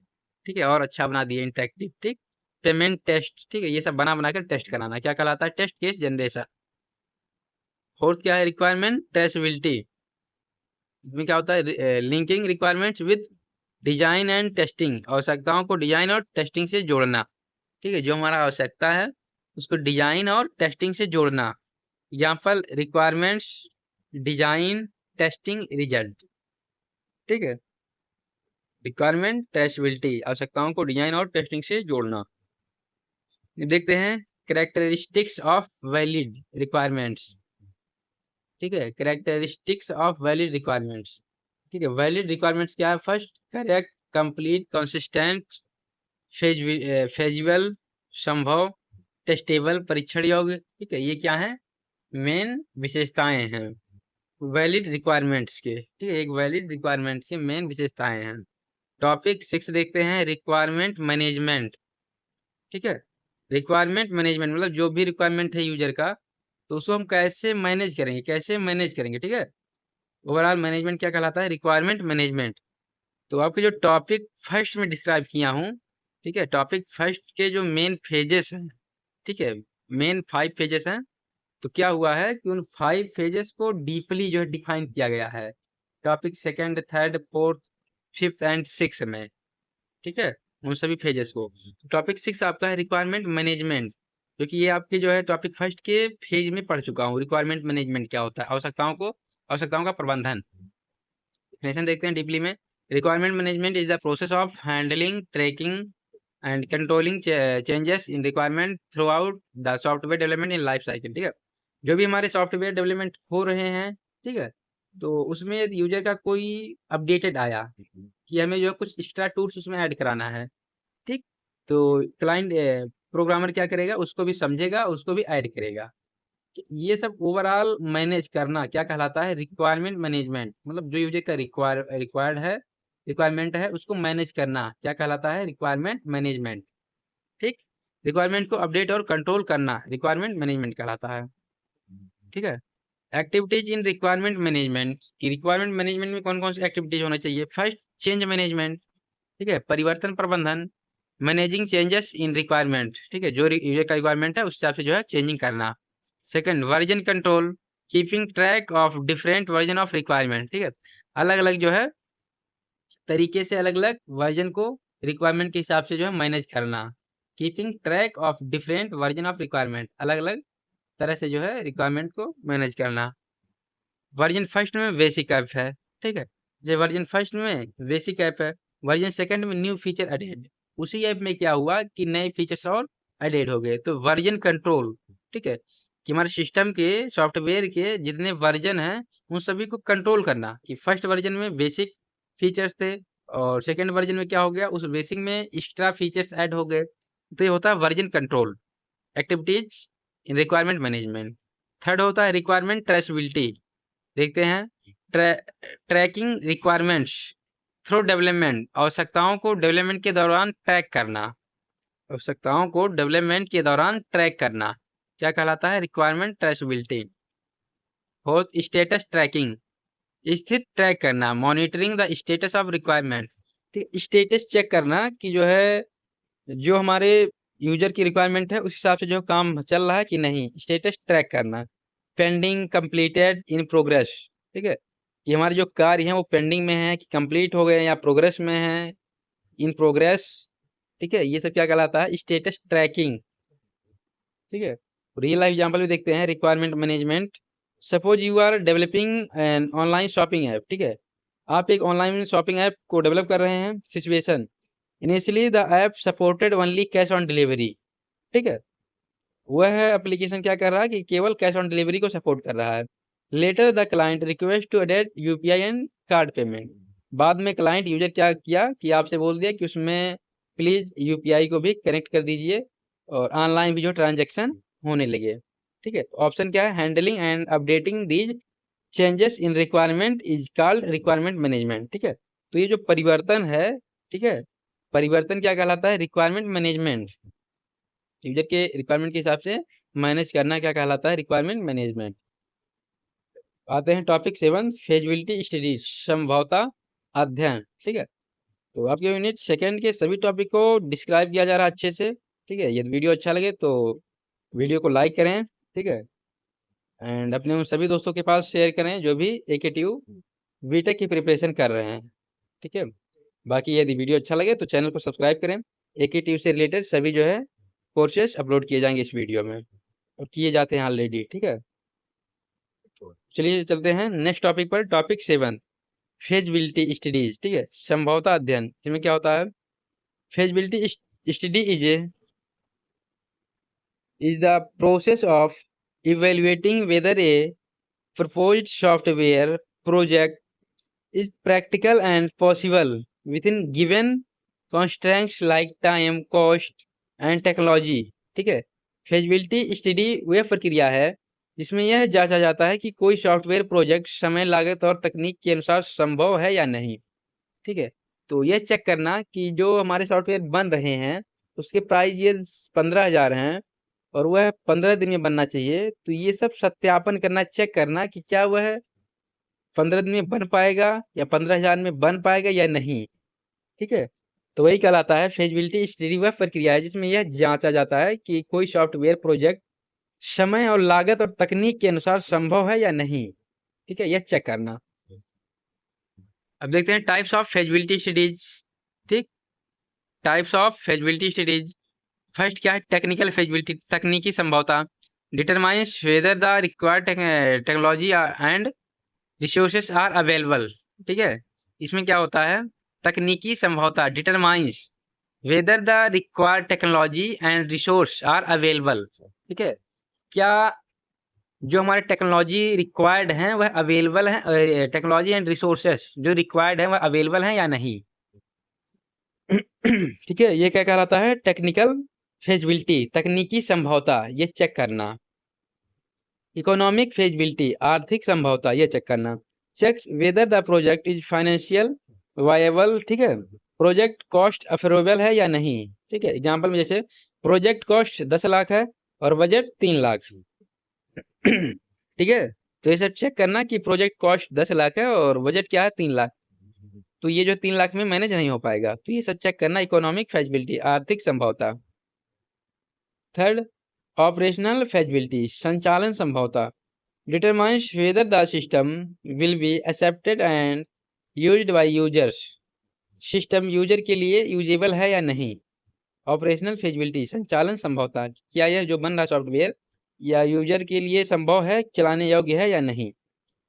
ठीक है, और अच्छा बना दिए, इंटरेक्टिव। ठीक, पेमेंट टेस्ट। ठीक है, ये सब बना बना कर टेस्ट कराना क्या कहलाता है, टेस्ट केस जनरेशन। फोर्थ क्या है, रिक्वायरमेंट ट्रेसेबिलिटी। इसमें क्या होता है, linking requirements with design and testing, आवश्यकताओं को डिजाइन और टेस्टिंग से जोड़ना। ठीक है, जो हमारा आवश्यकता है उसको डिजाइन और टेस्टिंग से जोड़ना। Example, requirements design testing result. ठीक है, रिक्वायरमेंट ट्रेसेबिलिटी, आवश्यकताओं को डिजाइन और टेस्टिंग से जोड़ना। देखते हैं कैरेक्टरिस्टिक्स ऑफ वैलिड रिक्वायरमेंट्स। ठीक है, कैरेक्टरिस्टिक्स ऑफ वैलिड रिक्वायरमेंट्स। ठीक है, वैलिड रिक्वायरमेंट्स क्या है, first correct, complete, consistent, feasible, संभव, टेस्टेबल, परीक्षण योग्य। ठीक है, ये क्या है, मेन विशेषताएं हैं वैलिड रिक्वायरमेंट्स के। ठीक है, एक वैलिड रिक्वायरमेंट्स की मेन विशेषताएं हैं। टॉपिक 6 देखते हैं, रिक्वायरमेंट मैनेजमेंट। ठीक है, रिक्वायरमेंट मैनेजमेंट मतलब जो भी रिक्वायरमेंट है यूजर का तो उसको हम कैसे मैनेज करेंगे, कैसे मैनेज करेंगे। ठीक है, ओवरऑल मैनेजमेंट क्या कहलाता है, रिक्वायरमेंट मैनेजमेंट। तो आपके जो टॉपिक फर्स्ट में डिस्क्राइब किया हूँ, ठीक है, टॉपिक फर्स्ट के जो मेन फेजेस हैं, ठीक है, मेन 5 फेजेस हैं। तो क्या हुआ है कि उन 5 फेजेस को डीपली जो है डिफाइन किया गया है topic second, third, fourth, fifth and six में। ठीक है, उन सभी फेजेस को। टॉपिक 6 आपका है रिक्वायरमेंट मैनेजमेंट, क्योंकि ये आपके जो है टॉपिक फर्स्ट के फेज में पढ़ चुका हूँ। रिक्वायरमेंट मैनेजमेंट क्या होता है, आवश्यकताओं का प्रबंधन। डेफिनेशन देखते हैं डीपली में। Requirement management is the process of handling, tracking and controlling changes in requirement throughout the software development in life cycle. ठीक है, जो भी हमारे सॉफ्टवेयर डेवलपमेंट हो रहे हैं, ठीक है, तो उसमें यूजर का कोई अपडेटेड आया कि हमें जो है कुछ एक्स्ट्रा टूल्स उसमें ऐड कराना है। ठीक, तो क्लाइंट प्रोग्रामर क्या करेगा, उसको भी समझेगा, उसको भी ऐड करेगा। ये सब ओवरऑल मैनेज करना क्या कहलाता है, रिक्वायरमेंट मैनेजमेंट। मतलब जो यूजर का रिक्वायरमेंट है उसको मैनेज करना क्या कहलाता है, रिक्वायरमेंट मैनेजमेंट। ठीक, रिक्वायरमेंट को अपडेट और कंट्रोल करना रिक्वायरमेंट मैनेजमेंट कहलाता है। ठीक है, एक्टिविटीज इन रिक्वायरमेंट मैनेजमेंट की, रिक्वायरमेंट मैनेजमेंट में कौन कौन सी एक्टिविटीज होना चाहिए। First, change management. ठीक है, परिवर्तन प्रबंधन, मैनेजिंग चेंजेस इन रिक्वायरमेंट। ठीक है, जो यूजर का रिक्वायरमेंट है उस हिसाब से जो है चेंजिंग करना। Second, version control, keeping track of different version of requirement. ठीक है, अलग अलग जो है तरीके से अलग अलग वर्जन को रिक्वायरमेंट के हिसाब से जो है मैनेज करना। Keeping track of different version of requirement, अलग अलग तरह से जो है रिक्वायरमेंट को मैनेज करना। वर्जन फर्स्ट में बेसिक ऐप है। ठीक है, जो वर्जन फर्स्ट में बेसिक ऐप है, वर्जन सेकंड में न्यू फीचर एडेड। उसी ऐप में क्या हुआ कि नए फीचर्स और एडेड हो गए। तो वर्जन कंट्रोल, ठीक है, कि हमारे सिस्टम के सॉफ्टवेयर के जितने वर्जन हैं उन सभी को कंट्रोल करना कि फर्स्ट वर्जन में बेसिक फीचर्स थे और सेकंड वर्जन में क्या हो गया, उस बेसिक में एक्स्ट्रा फीचर्स ऐड हो गए। तो ये होता है version control, activities in requirement management. Third होता है रिक्वायरमेंट ट्रेसेबिलिटी। देखते हैं, ट्रैकिंग रिक्वायरमेंट्स थ्रू डेवलपमेंट, आवश्यकताओं को डेवलपमेंट के दौरान ट्रैक करना, आवश्यकताओं को डेवलपमेंट के दौरान ट्रैक करना क्या कहलाता है, requirement traceability. Fourth, status tracking, स्थिति ट्रैक करना, monitoring the status of requirement. ठीक, स्टेटस चेक करना कि जो है जो हमारे यूजर की रिक्वायरमेंट है उस हिसाब से जो काम चल रहा है कि नहीं, स्टेटस ट्रैक करना। पेंडिंग, कंप्लीटेड, इन प्रोग्रेस, ठीक है, कि हमारे जो कार्य हैं वो पेंडिंग में है कि कंप्लीट हो गए या प्रोग्रेस में है, इन प्रोग्रेस, ठीक है, ये सब क्या कहलाता है, स्टेटस ट्रैकिंग। ठीक है, रियल लाइफ एग्जांपल भी देखते हैं, requirement management. Suppose you are developing an online shopping app, ठीक है, आप एक ऑनलाइन शॉपिंग ऐप को डेवलप कर रहे हैं। Situation, initially the app supported only cash on delivery, ठीक है, वह एप्लीकेशन क्या कर रहा है कि केवल कैश ऑन डिलीवरी को सपोर्ट कर रहा है। Later the client request to add UPI and card payment, बाद में क्लाइंट यूजर क्या किया कि आपसे बोल दिया कि उसमें प्लीज यूपीआई को भी कनेक्ट कर दीजिए और ऑनलाइन भी जो ट्रांजेक्शन होने लगे। ठीक है, ऑप्शन क्या है, handling and updating these changes in requirement is called requirement management. ठीक है, तो ये जो परिवर्तन है, ठीक है, परिवर्तन क्या कहलाता है, रिक्वायरमेंट मैनेजमेंट। यूजर के रिक्वायरमेंट के हिसाब से मैनेज करना क्या कहलाता है, रिक्वायरमेंट मैनेजमेंट। आते हैं टॉपिक 7, फेजिबिलिटी स्टडीज, संभवता अध्ययन। ठीक है, तो आपके यूनिट सेकंड के सभी टॉपिक को डिस्क्राइब किया जा रहा है अच्छे से। ठीक है, यदि वीडियो अच्छा लगे तो वीडियो को लाइक करें, ठीक है, एंड अपने उन सभी दोस्तों के पास शेयर करें जो भी एकेटीयू बीटेक की प्रिपरेशन कर रहे हैं। ठीक है, बाकी यदि वीडियो अच्छा लगे तो चैनल को सब्सक्राइब करें। एकेटीयू से रिलेटेड सभी जो है कोर्सेज अपलोड किए जाएंगे इस वीडियो में और किए जाते हैं ऑलरेडी। ठीक है, चलिए चलते हैं नेक्स्ट टॉपिक पर। Topic 7, feasibility studies. ठीक है, संभवता अध्ययन, इसमें क्या होता है, feasibility study is the process of evaluating whether a proposed software project is practical and possible within given constraints like time, cost and technology। ठीक है, feasibility study वह प्रक्रिया है जिसमें यह जांचा जाता है कि कोई सॉफ्टवेयर प्रोजेक्ट समय, लागत और तकनीक के अनुसार संभव है या नहीं। ठीक है, तो यह चेक करना कि जो हमारे सॉफ्टवेयर बन रहे हैं उसके प्राइस ये 15,000 हैं और वह 15 दिन में बनना चाहिए, तो ये सब सत्यापन करना, चेक करना कि क्या वह 15 दिन में बन पाएगा या 15,000 में बन पाएगा या नहीं। ठीक है, तो वही कहलाता है फेजिबिलिटी स्टडी। वह प्रक्रिया है जिसमें यह जांचा जाता है कि कोई सॉफ्टवेयर प्रोजेक्ट समय और लागत और तकनीक के अनुसार संभव है या नहीं। ठीक है, यह चेक करना। अब देखते हैं टाइप्स ऑफ फेजिबिलिटी स्टडीज। ठीक, types of feasibility studies, first क्या है, टेक्निकल फेजिबिलिटी, तकनीकी संभवता, determines whether the required technology and resources are available. ठीक है, इसमें क्या होता है, तकनीकी संभवता, determines whether the required technology and resource are available. ठीक है, क्या जो हमारे टेक्नोलॉजी रिक्वायर्ड हैं वह अवेलेबल है, टेक्नोलॉजी एंड रिसोर्सेस जो रिक्वायर्ड हैं वह अवेलेबल हैं या नहीं। ठीक है, ये क्या कहलाता है, टेक्निकल फेजिबिलिटी, तकनीकी संभवता, ये चेक करना। इकोनॉमिक फेजिबिलिटी, आर्थिक संभवता, ये चेक करना। Checks whether the project is financial viable. ठीक है, प्रोजेक्ट कॉस्ट अफोर्डेबल है या नहीं। ठीक है, एग्जांपल में जैसे प्रोजेक्ट कॉस्ट 10 लाख है और बजट 3 लाख। ठीक है, तो ये सब चेक करना कि प्रोजेक्ट कॉस्ट 10 लाख है और बजट क्या है, 3 लाख, तो ये जो 3 लाख में मैनेज नहीं हो पाएगा, तो ये सब चेक करना, इकोनॉमिक फेजिबिलिटी, आर्थिक संभवता। थर्ड, ऑपरेशनल फेजिबिलिटी, संचालन संभवता, determines whether the system will be accepted and used by users, system user के लिए यूजेबल है या नहीं। ऑपरेशनल फेजिबिलिटी, संचालन संभवता, क्या यह जो बन रहा सॉफ्टवेयर या यूजर के लिए संभव है, चलाने योग्य है या नहीं।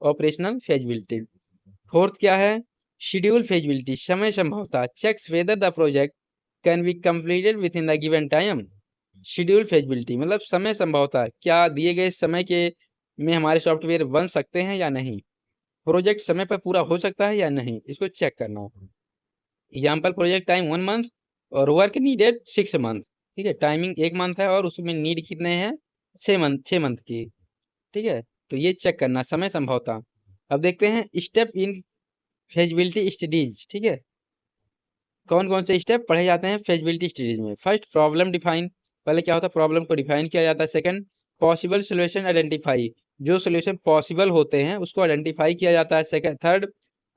ऑपरेशनल फेजिबिलिटी। फोर्थ क्या है, शेड्यूल फेजिबिलिटी, समय संभवता, checks whether the project can be completed within the given time. Schedule feasibility मतलब समय संभवता, क्या दिए गए समय के में हमारे सॉफ्टवेयर बन सकते हैं या नहीं, प्रोजेक्ट समय पर पूरा हो सकता है या नहीं, इसको चेक करना। एग्जाम्पल, प्रोजेक्ट टाइम 1 मंथ और वर्क नीडेड 6 मंथ। ठीक है, टाइमिंग 1 मंथ है और उसमें नीड कितने हैं, 6 मंथ की। ठीक है, तो ये चेक करना, समय संभवता। अब देखते हैं स्टेप इन फेजिबिलिटी स्टडीज। ठीक है, कौन कौन से स्टेप पढ़े जाते हैं फेजिबिलिटी स्टडीज में। फर्स्ट, प्रॉब्लम डिफाइन, पहले क्या होता है, प्रॉब्लम को डिफाइन किया जाता है। सेकंड, पॉसिबल सोल्यूशन आइडेंटिफाई, जो सोल्यूशन पॉसिबल होते हैं उसको आइडेंटिफाई किया जाता है। Second, third,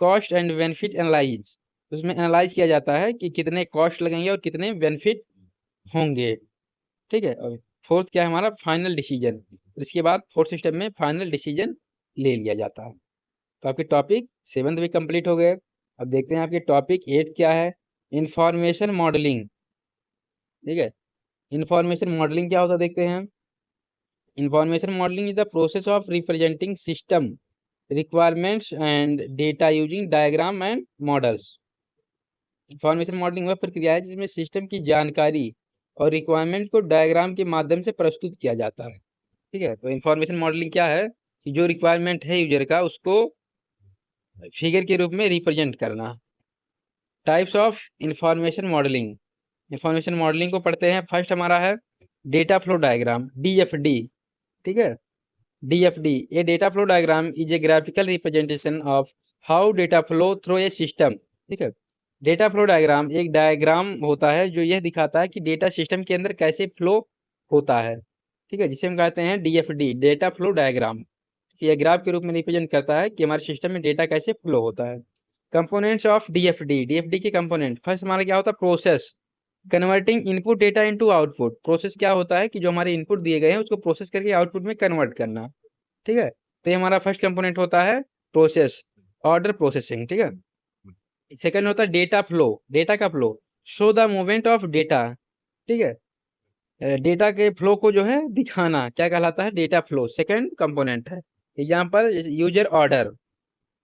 cost and benefit analyse, उसमें एनालाइज किया जाता है कि कितने कॉस्ट लगेंगे और कितने बेनिफिट होंगे। ठीक है। और फोर्थ क्या है हमारा, फाइनल डिसीजन। इसके बाद फोर्थ स्टेप में फाइनल डिसीजन ले लिया जाता है। तो आपके टॉपिक 7 भी कंप्लीट हो गए। अब देखते हैं आपके टॉपिक 8 क्या है, इंफॉर्मेशन मॉडलिंग। ठीक है, इंफॉर्मेशन मॉडलिंग क्या होता है देखते हैं। Information modelling is the process of representing system requirements and data using diagram and models. Information modelling वह प्रक्रिया है जिसमें सिस्टम की जानकारी और रिक्वायरमेंट को डायग्राम के माध्यम से प्रस्तुत किया जाता है। ठीक है, तो इंफॉर्मेशन मॉडलिंग क्या है कि जो रिक्वायरमेंट है यूजर का उसको फिगर के रूप में रिप्रेजेंट करना। Types of information modelling. Information modelling को पढ़ते हैं। फर्स्ट हमारा है डेटा फ्लो डायग्राम, डीएफडी। ठीक है, DFD, A data flow diagram is a graphical representation of how data flow through a system. ठीक है, डेटा फ्लो डायग्राम एक डायग्राम होता है जो यह दिखाता है कि डेटा सिस्टम के अंदर कैसे फ्लो होता है। ठीक है, जिसे हम कहते हैं डीएफडी, डेटा फ्लो डायग्राम। यह ग्राफ के रूप में रिप्रेजेंट करता है कि हमारे सिस्टम में डेटा कैसे फ्लो होता है। कंपोनेंट्स ऑफ डीएफडी, डीएफडी के कंपोनेंट। फर्स्ट हमारा क्या होता है, process, converting input data into output. Process क्या होता है कि जो हमारे इनपुट दिए गए हैं उसको प्रोसेस करके आउटपुट में कन्वर्ट करना। ठीक है, तो ये हमारा फर्स्ट कंपोनेंट होता है प्रोसेस, ऑर्डर प्रोसेसिंग। ठीक है, सेकंड होता है डेटा फ्लो, डेटा का flow, show the movement of data. ठीक है, डेटा के फ्लो को जो है दिखाना क्या कहलाता है, डेटा फ्लो, सेकंड कंपोनेंट है। Example user order.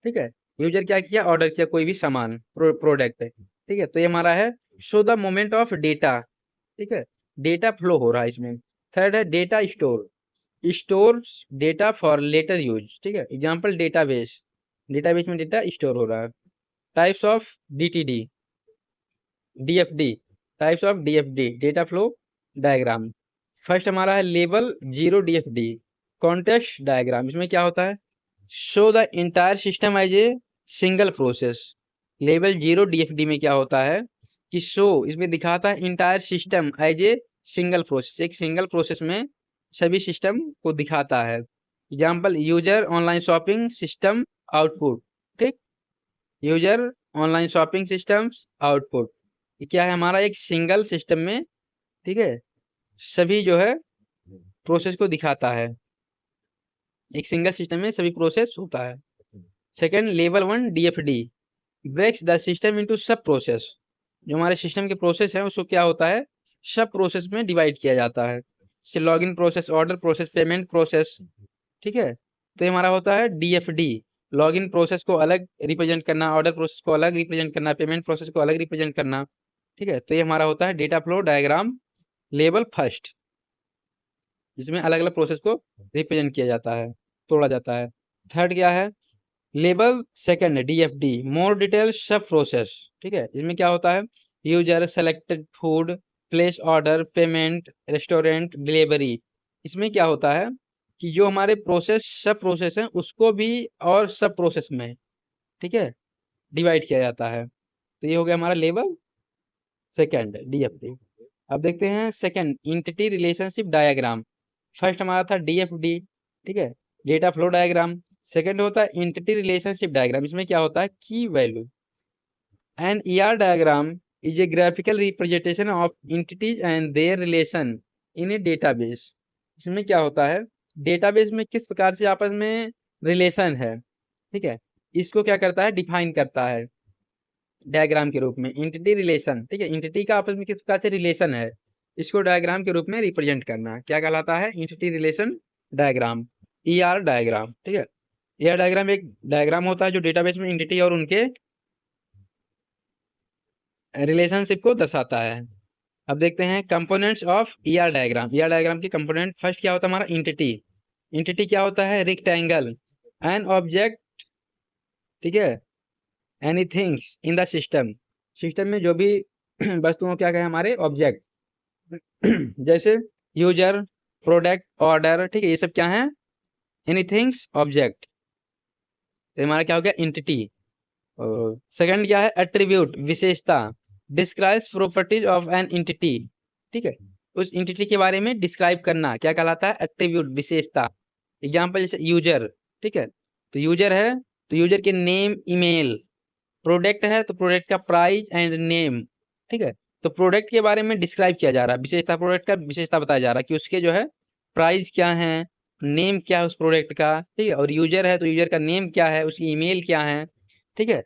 ठीक है, यूजर क्या किया, ऑर्डर किया कोई भी सामान, प्रोडक्ट है। ठीक है, तो ये हमारा है show the moment of data. ठीक है, डेटा फ्लो हो रहा है इसमें। थर्ड है data store, stores data for later use. ठीक है, एग्जांपल डेटाबेस, डेटाबेस में डेटा स्टोर हो रहा है। Types of DTD, DFD, types of DFD, data flow diagram. First हमारा है level zero DFD, context diagram. इसमें क्या होता है, show the entire system as a single process. Level zero DFD में क्या होता है कि शो, इसमें दिखाता है entire system as a single process, एक सिंगल प्रोसेस में सभी सिस्टम को दिखाता है। Example user online shopping system output. ठीक, user online shopping systems output, ये क्या है हमारा, एक सिंगल सिस्टम में, ठीक है, सभी जो है प्रोसेस को दिखाता है। एक सिंगल सिस्टम में सभी प्रोसेस होता है। Second level one DFD, breaks the system into sub process. जो हमारे सिस्टम के प्रोसेस हैं उसको क्या होता है, सब प्रोसेस में डिवाइड किया जाता है। जैसे login process, order process, payment process. ठीक है, तो ये हमारा होता है डीएफडी, लॉगिन प्रोसेस को अलग रिप्रेजेंट करना, ऑर्डर प्रोसेस को अलग रिप्रेजेंट करना, पेमेंट प्रोसेस को अलग रिप्रेजेंट करना। ठीक है, तो ये हमारा होता है data flow diagram level first, जिसमें अलग अलग प्रोसेस को रिप्रेजेंट किया जाता है, तोड़ा जाता है। थर्ड क्या है, level second DFD, more detail सब प्रोसेस। ठीक है, इसमें क्या होता है, user selected food, place order, payment, restaurant, delivery. इसमें क्या होता है कि जो हमारे प्रोसेस सब प्रोसेस हैं उसको भी और सब प्रोसेस में, ठीक है, डिवाइड किया जाता है। तो ये हो गया हमारा लेवल सेकंड डीएफडी। अब देखते हैं second entity relationship diagram. First हमारा था डीएफडी, ठीक है, डेटा फ्लो डायग्राम। सेकंड होता है एंटिटी रिलेशनशिप डायग्राम। इसमें क्या होता है, की value. An ER diagram is a graphical representation of entities and their relation in a database. इसमें क्या होता है, डेटाबेस में किस प्रकार से आपस में रिलेशन है, ठीक है, इसको क्या करता है, डिफाइन करता है डायग्राम के रूप में। एंटिटी रिलेशन, ठीक है, एंटिटी का आपस में किस प्रकार से रिलेशन है, इसको डायग्राम के रूप में रिप्रेजेंट करना क्या कहलाता है, entity relation diagram, ER diagram. ठीक है, ईआर डायग्राम एक डायग्राम होता है जो डेटाबेस में एंटिटी और उनके रिलेशनशिप को दर्शाता है। अब देखते हैं components of ER diagram. ER diagram के कंपोनेंट, फर्स्ट क्या होता है हमारा एंटिटी। एंटिटी क्या होता है, रेक्टेंगल, एन ऑब्जेक्ट, ठीक है, anything in the system. System में जो भी वस्तुओं क्या कहे हमारे ऑब्जेक्ट, जैसे यूजर, प्रोडक्ट, ऑर्डर, ठीक है, ये सब क्या है, एनीथिंग्स ऑब्जेक्ट। तो हमारा क्या हो गया, एंटिटी। सेकंड क्या है, एट्रीब्यूट, विशेषता, describes properties of an entity. ठीक है, उस एंटिटी के बारे में डिस्क्राइब करना क्या कहलाता है, एट्रीब्यूट, विशेषता। एग्जांपल जैसे यूजर, ठीक है, तो यूजर है तो यूजर के नेम, ईमेल। प्रोडक्ट है तो प्रोडक्ट का प्राइस एंड नेम। ठीक है, तो प्रोडक्ट के बारे में डिस्क्राइब किया जा रहा है, विशेषता, प्रोडक्ट का विशेषता बताया जा रहा है कि उसके जो है प्राइस क्या है, नेम क्या है उस प्रोडक्ट का, ठीक है, और यूजर है तो यूजर का नेम क्या है, उसकी ईमेल क्या है, ठीक है।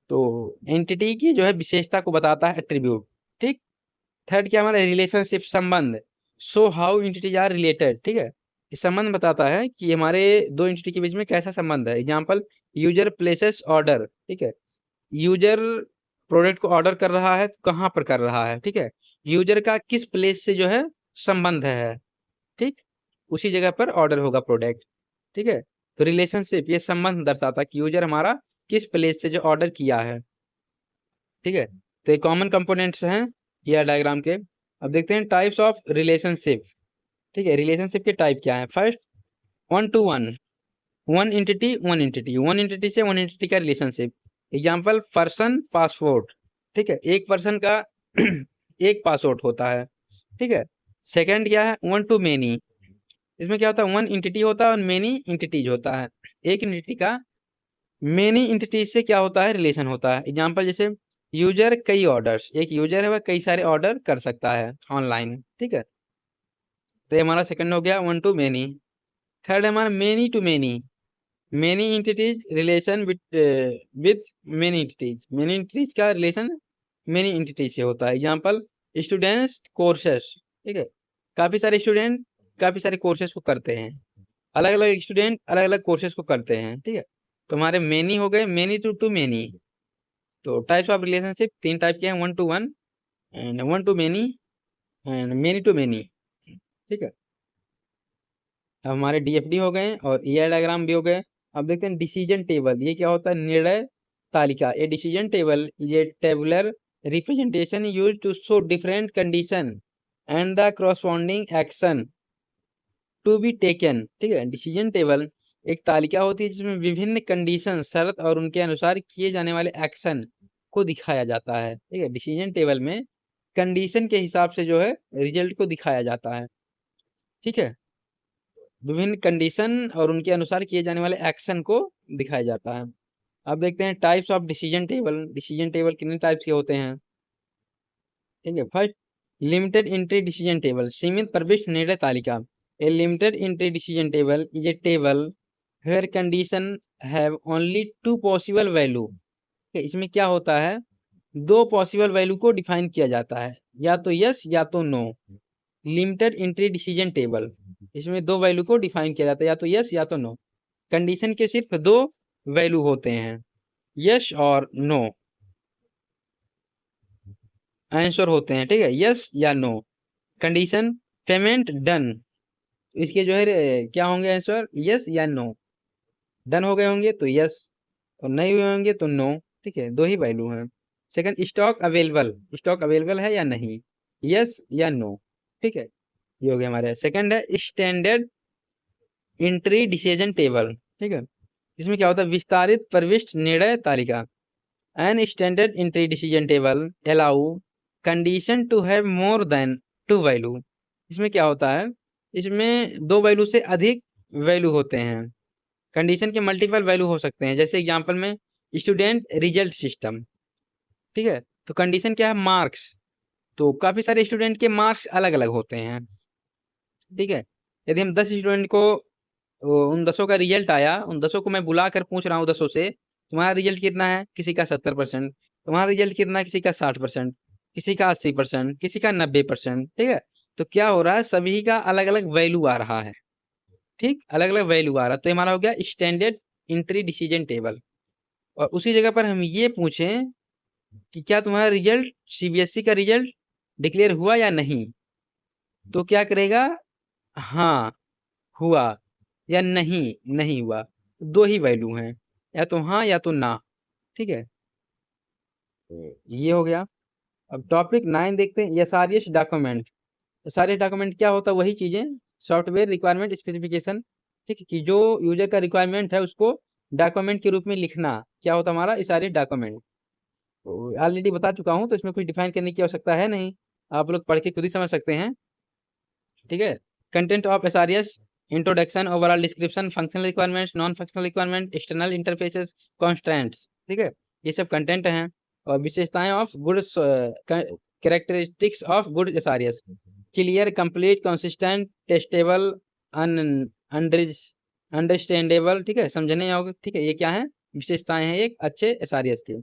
तो एंटिटी की जो है विशेषता को बताता है एट्रीब्यूट, ठीक। थर्ड क्या हमारा रिलेशनशिप, संबंध, so how entities are related, ठीक है। ये संबंध बताता है कि हमारे दो एंटिटी के बीच में कैसा संबंध है। एग्जांपल, यूजर प्लेसेस ऑर्डर, ठीक है, यूजर प्रोडक्ट को ऑर्डर कर रहा है, तो कहाँ पर कर रहा है, ठीक है, यूजर का किस प्लेस से जो है संबंध है, ठीक, उसी जगह पर ऑर्डर होगा प्रोडक्ट, ठीक है। तो रिलेशनशिप ये संबंध दर्शाता है कि यूजर हमारा किस प्लेस से जो ऑर्डर किया है, ठीक है। तो ये कॉमन कंपोनेंट्स हैं ये डायग्राम के। अब देखते हैं टाइप्स ऑफ रिलेशनशिप, ठीक है। रिलेशनशिप के टाइप क्या है। First, one to one, one entity one entity, one entity से वन एंटिटी का रिलेशनशिप। एग्जांपल, पर्सन पासपोर्ट, ठीक है, एक पर्सन का एक पासपोर्ट होता है, ठीक है। सेकंड क्या है, वन टू मेनी, इसमें क्या होता है, वन एंटिटी होता है और मेनी एंटिटीज होता है। एक एंटिटी का मेनी एंटिटीज से क्या होता है, रिलेशन होता है। एग्जांपल जैसे यूजर कई ऑर्डर्स, एक यूजर है वह कई सारे ऑर्डर कर सकता है ऑनलाइन, ठीक है। तो ये हमारा सेकंड हो गया वन टू मेनी। थर्ड है हमारा many to many, many entities relation with many entities, many entities का रिलेशन मेनी एंटिटीज से होता है। एग्जांपल, स्टूडेंट्स कोर्सेस, ठीक है, काफी सारे स्टूडेंट काफी सारे कोर्सेज को करते हैं, अलग अलग स्टूडेंट अलग अलग कोर्सेज को करते हैं, ठीक है। तो हमारे मेनी हो गए, मेनी टू मेनी। तो टाइप्स ऑफ रिलेशनशिप तीन टाइप के हैं, one to one and one to many and many to many, ठीक है। अब हमारे डीएफडी हो गए और ईआर डायग्राम भी हो गए। अब देखते हैं डिसीजन टेबल, ये क्या होता है, निर्णय तालिका। A decision table is a tabular representation used to show different condition and the corresponding action to be taken, ठीक है। डिसीजन टेबल एक तालिका होती है जिसमें विभिन्न कंडीशन, शर्त और उनके अनुसार किए जाने वाले एक्शन को दिखाया जाता है, ठीक है। डिसीजन टेबल में कंडीशन के हिसाब से जो है रिजल्ट को दिखाया जाता है, ठीक है। विभिन्न कंडीशन और उनके अनुसार किए जाने वाले एक्शन को दिखाया जाता है। अब देखते हैं types of decision table. Decision table कितने टाइप्स के होते हैं, ठीक है। First, limited entry decision table, सीमित प्रविष्ट निर्णय तालिका। A limited entry decision table is a table where condition have only two possible value. इसमें क्या होता है, दो पॉसिबल वैल्यू को डिफाइन किया जाता है, या तो यस या तो no. Limited entry decision table, इसमें दो वैल्यू को डिफाइन किया जाता है, या तो यस या तो नो। कंडीशन के सिर्फ दो वैल्यू होते हैं, यस और नो आंसर होते हैं, ठीक है, यस या नो। कंडीशन, पेमेंट डन, इसके जो है क्या होंगे आंसर, यस या नो। डन हो गए होंगे तो यस, और नहीं हुए होंगे तो नो, ठीक है, दो ही वैल्यू हैं। Second, stock available, stock available है या नहीं, यस या नो, ठीक है, ये हो गया हमारे। सेकंड है स्टैंडर्ड एंट्री डिसीजन टेबल, ठीक है, इसमें क्या होता है, विस्तारित प्रविष्ट निर्णय तालिका। An standard entry decision table allow condition to have more than two value, इसमें क्या होता है, इसमें दो वैल्यू से अधिक वैल्यू होते हैं। कंडीशन के मल्टीपल वैल्यू हो सकते हैं, जैसे एग्जांपल में स्टूडेंट रिजल्ट सिस्टम, ठीक है। तो कंडीशन क्या है, मार्क्स, तो काफी सारे स्टूडेंट के मार्क्स अलग अलग होते हैं, ठीक है। यदि हम 10 स्टूडेंट को उन 10 का रिजल्ट आया, उन 10 को मैं बुला कर पूछ रहा हूँ 10 से, तुम्हारा रिजल्ट कितना है, किसी का 70%, तुम्हारा रिजल्ट कितना है, किसी का 60%, किसी का 80%, किसी का 90%, ठीक है। तो क्या हो रहा है, सभी का अलग अलग वैल्यू आ रहा है, ठीक, अलग अलग वैल्यू आ रहा है। तो हमारा हो गया स्टैंडर्ड इंट्री डिसीजन टेबल। और उसी जगह पर हम ये पूछें कि क्या तुम्हारा रिजल्ट, सीबीएसई का रिजल्ट डिक्लेयर हुआ या नहीं, तो क्या करेगा, हाँ हुआ, या नहीं नहीं हुआ। दो ही वैल्यू हैं, या तो हाँ या तो ना, ठीक है। ये हो गया। अब टॉपिक 9 देखते हैं, एसआरएस डॉक्यूमेंट। एसआरएस डॉक्यूमेंट क्या होता है, वही चीजें, सॉफ्टवेयर रिक्वायरमेंट स्पेसिफिकेशन, ठीक है, कि जो यूजर का रिक्वायरमेंट है उसको डॉक्यूमेंट के रूप में लिखना, क्या होता है हमारा एसआरएस डॉक्यूमेंट। ऑलरेडी बता चुका हूँ, तो इसमें कुछ डिफाइन करने की आवश्यकता है नहीं, आप लोग पढ़ के खुद ही समझ सकते हैं, ठीक है। Content of SRS, introduction, overall description, functional requirements, non functional requirement, external interfaces, constraints, ठीक है, ये सब कंटेंट हैं। और विशेषताएं of good characteristics of good SRS, clear, complete, consistent, testable, understandable, ठीक है, समझने योग्य, ठीक है, ये क्या है, विशेषताएं हैं एक अच्छे एसआरएस के।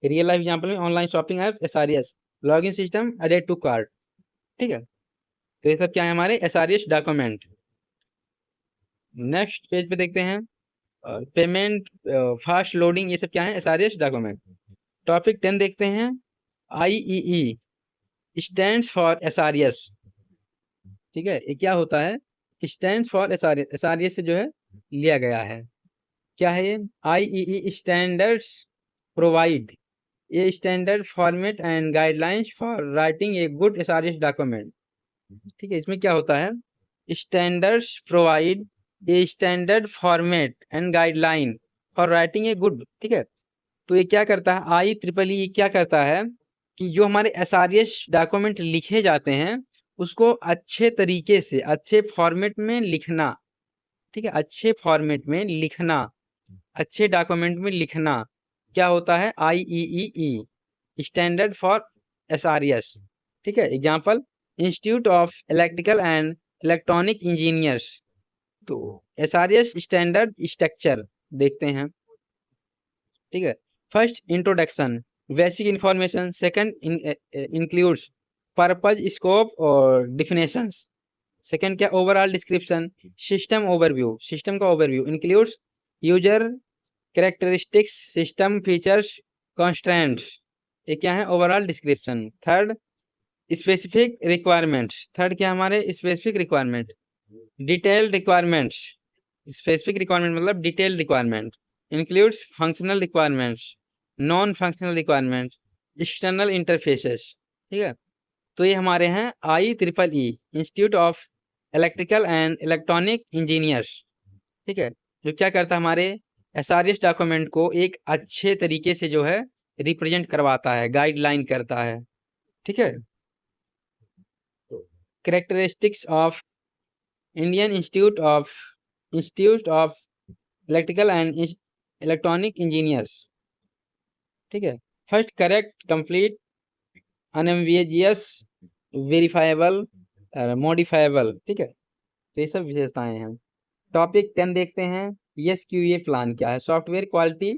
रियल लाइफ एग्जांपल में online shopping app SRS, login system, added to cart, ठीक है, तो ये सब क्या है हमारे एसआरएस डॉक्यूमेंट। नेक्स्ट पेज पे देखते हैं पेमेंट, फास्ट लोडिंग, ये सब क्या है एसआरएस डॉक्यूमेंट। टॉपिक 10 देखते हैं, आईईई स्टैंड्स फॉर एसआरएस, ठीक है, ये क्या होता है, स्टैंड्स फॉर एसआरएस, एसआरएस से जो है लिया गया है, क्या है ये, IEEE standards provide a standard format and guidelines for writing a good SRS document, ठीक है, इसमें क्या होता है, standards provide a standard format and guideline for writing a good, ठीक है, तो ये क्या करता है, IEEE क्या करता है कि जो हमारे एसआरएस डॉक्यूमेंट लिखे जाते हैं उसको अच्छे तरीके से अच्छे फॉर्मेट में लिखना, ठीक है, अच्छे फॉर्मेट में लिखना, अच्छे डॉक्यूमेंट में लिखना क्या होता है, IEEE स्टैंडर्ड फॉर एसआरएस, ठीक है, example institute of electrical and electronic engineers, तो एसआरएस स्टैंडर्ड स्ट्रक्चर देखते हैं, ठीक है, first introduction, basic information, second includes purpose, scope और डिफिनेशंस, सेकंड क्या overall description, system overview, system का overview, includes user characteristics, system features, constraints, ये क्या है overall description. Third specific requirements, third क्या हमारे specific requirement, detail requirements, specific requirement मतलब detail requirement, includes functional requirements, non functional requirements, external interfaces, ठीक है, तो ये हमारे हैं IEEE institute of electrical and electronic engineers, ठीक है, जो क्या करता है हमारे एसआरएस डॉक्यूमेंट को एक अच्छे तरीके से जो है रिप्रेजेंट करवाता है, गाइडलाइन करता है, ठीक है, characteristics of Indian institute of electrical and electronic engineers, ठीक है, first correct, complete, unambiguous, verifiable, modifiable, ठीक है, तो ये सब विशेषताएं हैं। टॉपिक 10 देखते हैं, SQA प्लान क्या है, software quality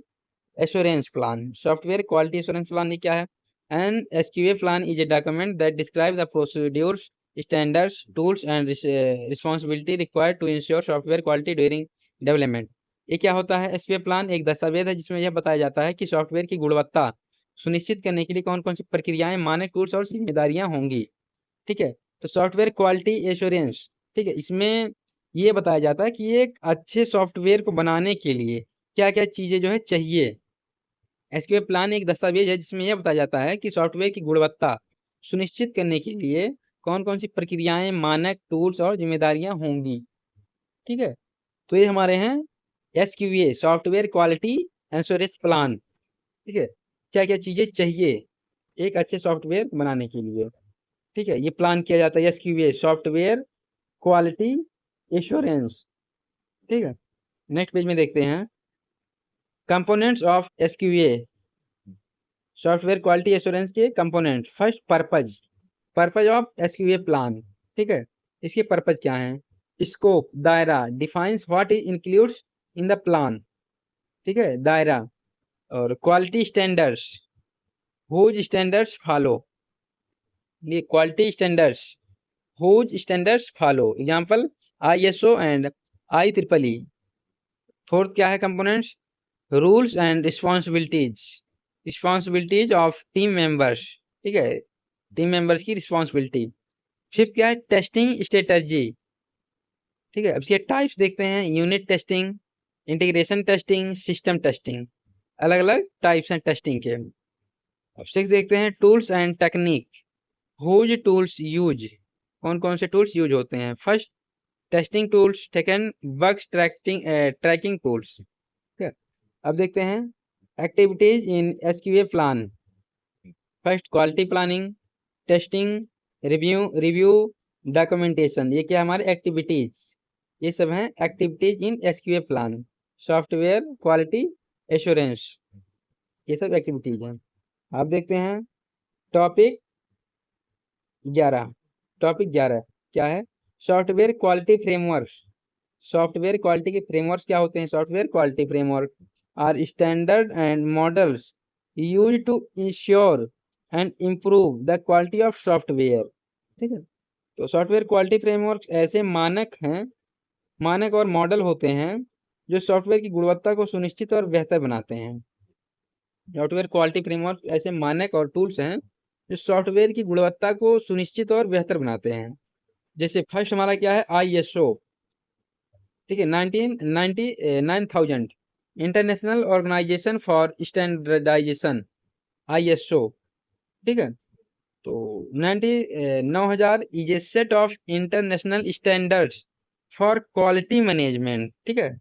assurance plan, software quality assurance plan ये क्या है, an SQA plan is a document that describe the procedures, standards, tools and responsibility required to ensure software quality during development. ये क्या होता है, SQA plan एक दस्तावेज है जिसमें यह बताया जाता है कि सॉफ्टवेयर की गुणवत्ता सुनिश्चित करने के लिए कौन कौन सी प्रक्रियाएं, मानक, टूल्स और जिम्मेदारियां होंगी, ठीक है, तो सॉफ्टवेयर क्वालिटी एश्योरेंस, ठीक है, इसमें ये बताया जाता है कि एक अच्छे सॉफ्टवेयर को बनाने के लिए क्या क्या चीज़ें जो है चाहिए। SQA प्लान एक दस्तावेज है जिसमें यह बताया जाता है कि सॉफ्टवेयर की गुणवत्ता सुनिश्चित करने के लिए कौन कौन सी प्रक्रियाएं, मानक, टूल्स और जिम्मेदारियां होंगी, ठीक है, तो ये हमारे हैं SQA software quality assurance plan, ठीक है, क्या क्या चीज़ें चाहिए एक अच्छे सॉफ्टवेयर बनाने के लिए, ठीक है, ये प्लान किया जाता है SQA सॉफ्टवेयर क्वालिटी एश्योरेंस, ठीक है। नेक्स्ट पेज में देखते हैं components of SQA software quality assurance के component. First purpose of SQA plan, ठीक है, इसके पर्पज क्या है, स्कोप दायरा, defines what is includes in the plan, ठीक है, दायरा, और quality standards, whose standards follow, ये quality standards, whose standards follow, example ISO and IEEE। Fourth क्या है components, rules and responsibilities of team members, ठीक है, टीम मेंबर्स की रिस्पॉन्सिबिलिटी। फिफ्थ क्या है टेस्टिंग स्ट्रेटजी, ठीक है, अब इसके टाइप्स देखते हैं, unit testing, integration testing, system testing, अलग अलग टाइप्स हैं टेस्टिंग के। अब सिक्स देखते हैं tools and technique, whose tools use, कौन कौन से टूल्स यूज होते हैं, first testing tools, second bugs tracking tools, ठीक है। अब देखते हैं activities in SQA plan, first quality planning, testing, review, documentation, ये क्या हमारे एक्टिविटीज, ये सब हैं activities in SQA plan, software quality assurance, ये सब एक्टिविटीज हैं। अब देखते हैं टॉपिक 11 टॉपिक 11 क्या है? Software quality frameworks. Software quality के फ्रेमवर्क्स क्या होते हैं? Software quality framework are standard and models use to ensure and improve the quality of software. ठीक है, तो सॉफ्टवेयर क्वालिटी फ्रेमवर्क ऐसे मानक हैं, मानक और मॉडल होते हैं जो सॉफ्टवेयर की गुणवत्ता को सुनिश्चित और बेहतर बनाते हैं। सॉफ्टवेयर क्वालिटी फ्रेमवर्क ऐसे मानक और टूल्स हैं जो सॉफ्टवेयर की गुणवत्ता को सुनिश्चित और बेहतर बनाते हैं। जैसे फर्स्ट हमारा क्या है? ISO। ठीक है, 9000 international organisation for standardisation, ISO। ठीक है, तो 9000 is a set of international standards for quality management. ठीक है,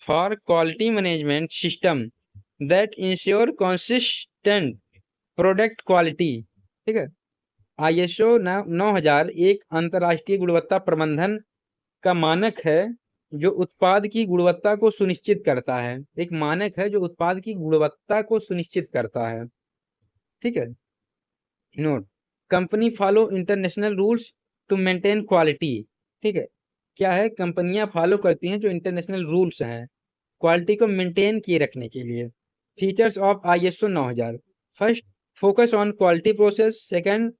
for quality management system that ensure consistent product quality. ठीक है, ISO 9000 एक अंतर्राष्ट्रीय गुणवत्ता प्रबंधन का मानक है जो उत्पाद की गुणवत्ता को सुनिश्चित करता है। एक मानक है जो उत्पाद की गुणवत्ता को सुनिश्चित करता है। ठीक है, note, company follow international rules to maintain quality. ठीक है, क्या है? कंपनियां फॉलो करती हैं जो इंटरनेशनल रूल्स हैं क्वालिटी को मेंटेन किए रखने के लिए। Features of ISO 9000। First, focus on quality process. Second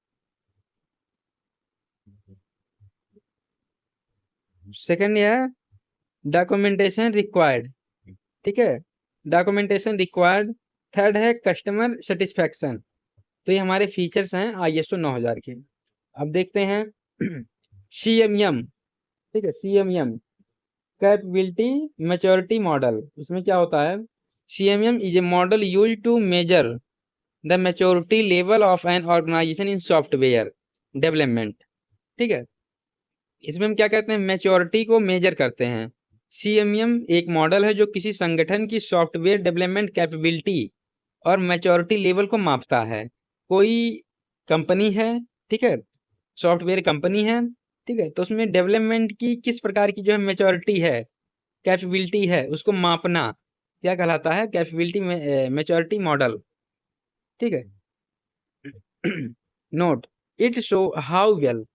है डॉक्यूमेंटेशन रिक्वायर्ड। ठीक है, डॉक्यूमेंटेशन रिक्वायर्ड। थर्ड है कस्टमर सेटिस्फैक्शन। तो ये हमारे फीचर्स हैं ISO 9000 के। अब देखते हैं CMM। ठीक है, CMM कैपेबिलिटी मैच्योरिटी मॉडल। इसमें क्या होता है? CMM is a model use to measure the maturity level of an organisation in software development. ठीक है, इसमें हम क्या कहते हैं? मैच्योरिटी को मेजर करते हैं। CMM एक मॉडल है जो किसी संगठन की सॉफ्टवेयर डेवलपमेंट कैपेबिलिटी और मैच्योरिटी लेवल को मापता है। कोई कंपनी है, ठीक है, सॉफ्टवेयर कंपनी है, ठीक है, तो उसमें डेवलपमेंट की किस प्रकार की जो है मैच्योरिटी है, कैपेबिलिटी है, उसको मापना क्या कहलाता है? Capability maturity model. ठीक है, note, it show how well,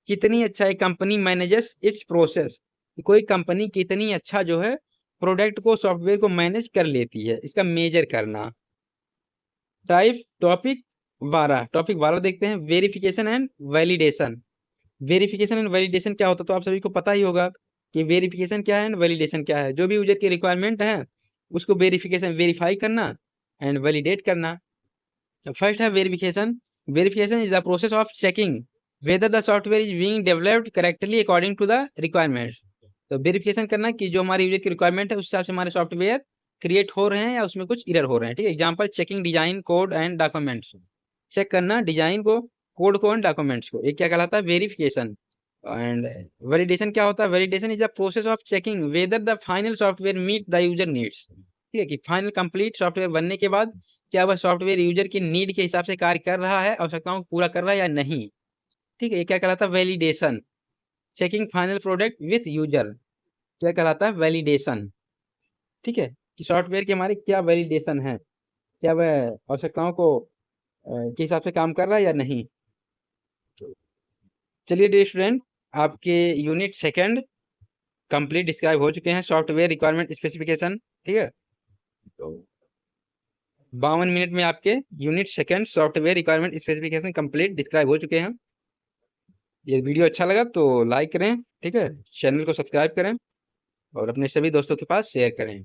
कितनी अच्छा एक कंपनी मैनेजेस इट्स प्रोसेस। कोई कंपनी कितनी अच्छा जो है प्रोडक्ट को, सॉफ्टवेयर को मैनेज कर लेती है, इसका मेजर करना। टाइप टॉपिक 12 देखते हैं, verification and validation. Verification and validation क्या होता है? तो आप सभी को पता ही होगा कि वेरिफिकेशन क्या है एंड वैलिडेशन क्या है। जो भी यूजर की रिक्वायरमेंट है उसको वेरीफाई करना एंड वैलिडेट करना। तो फर्स्ट है verification. Verification is the process of checking whether the software is being developed correctly according to the requirement. तो वेरिफिकेशन करना कि जो हमारे यूजर की रिक्वायरमेंट है उस हिसाब से हमारे सॉफ्टवेयर क्रिएट हो रहे हैं या उसमें कुछ एरर हो रहे हैं। ठीक है, example checking design code and documents. Check करना डिजाइन को, कोड को एंड डॉक्यूमेंट्स को, एक क्या कहलाता है? वेरिफिकेशन। एंड वैलिडेशन क्या होता है? Validation is the process of checking whether the final software meet the user needs. ठीक है, कि फाइनल कंप्लीट सॉफ्टवेयर बनने के बाद क्या वह सॉफ्टवेयर यूजर की नीड के हिसाब से कार्य कर रहा है, आवश्यकताओं को पूरा कर रहा है या नहीं। ठीक है, ये क्या कहलाता है? Validation. Checking final product with user क्या कहलाता है? वैलिडेशन। ठीक है, कि सॉफ्टवेयर के हमारे क्या वैलिडेशन है, क्या वह आवश्यकताओं को के हिसाब से काम कर रहा है या नहीं। चलिए डियर स्टूडेंट, आपके यूनिट सेकंड कंप्लीट डिस्क्राइब हो चुके हैं, सॉफ्टवेयर रिक्वायरमेंट स्पेसिफिकेशन। ठीक है, तो 52 मिनट में आपके unit second software requirement specification complete describe हो चुके हैं। ये वीडियो अच्छा लगा तो लाइक करें, ठीक है, चैनल को सब्सक्राइब करें और अपने सभी दोस्तों के पास शेयर करें।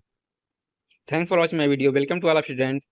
Thanks for watching my video. Welcome to all of student.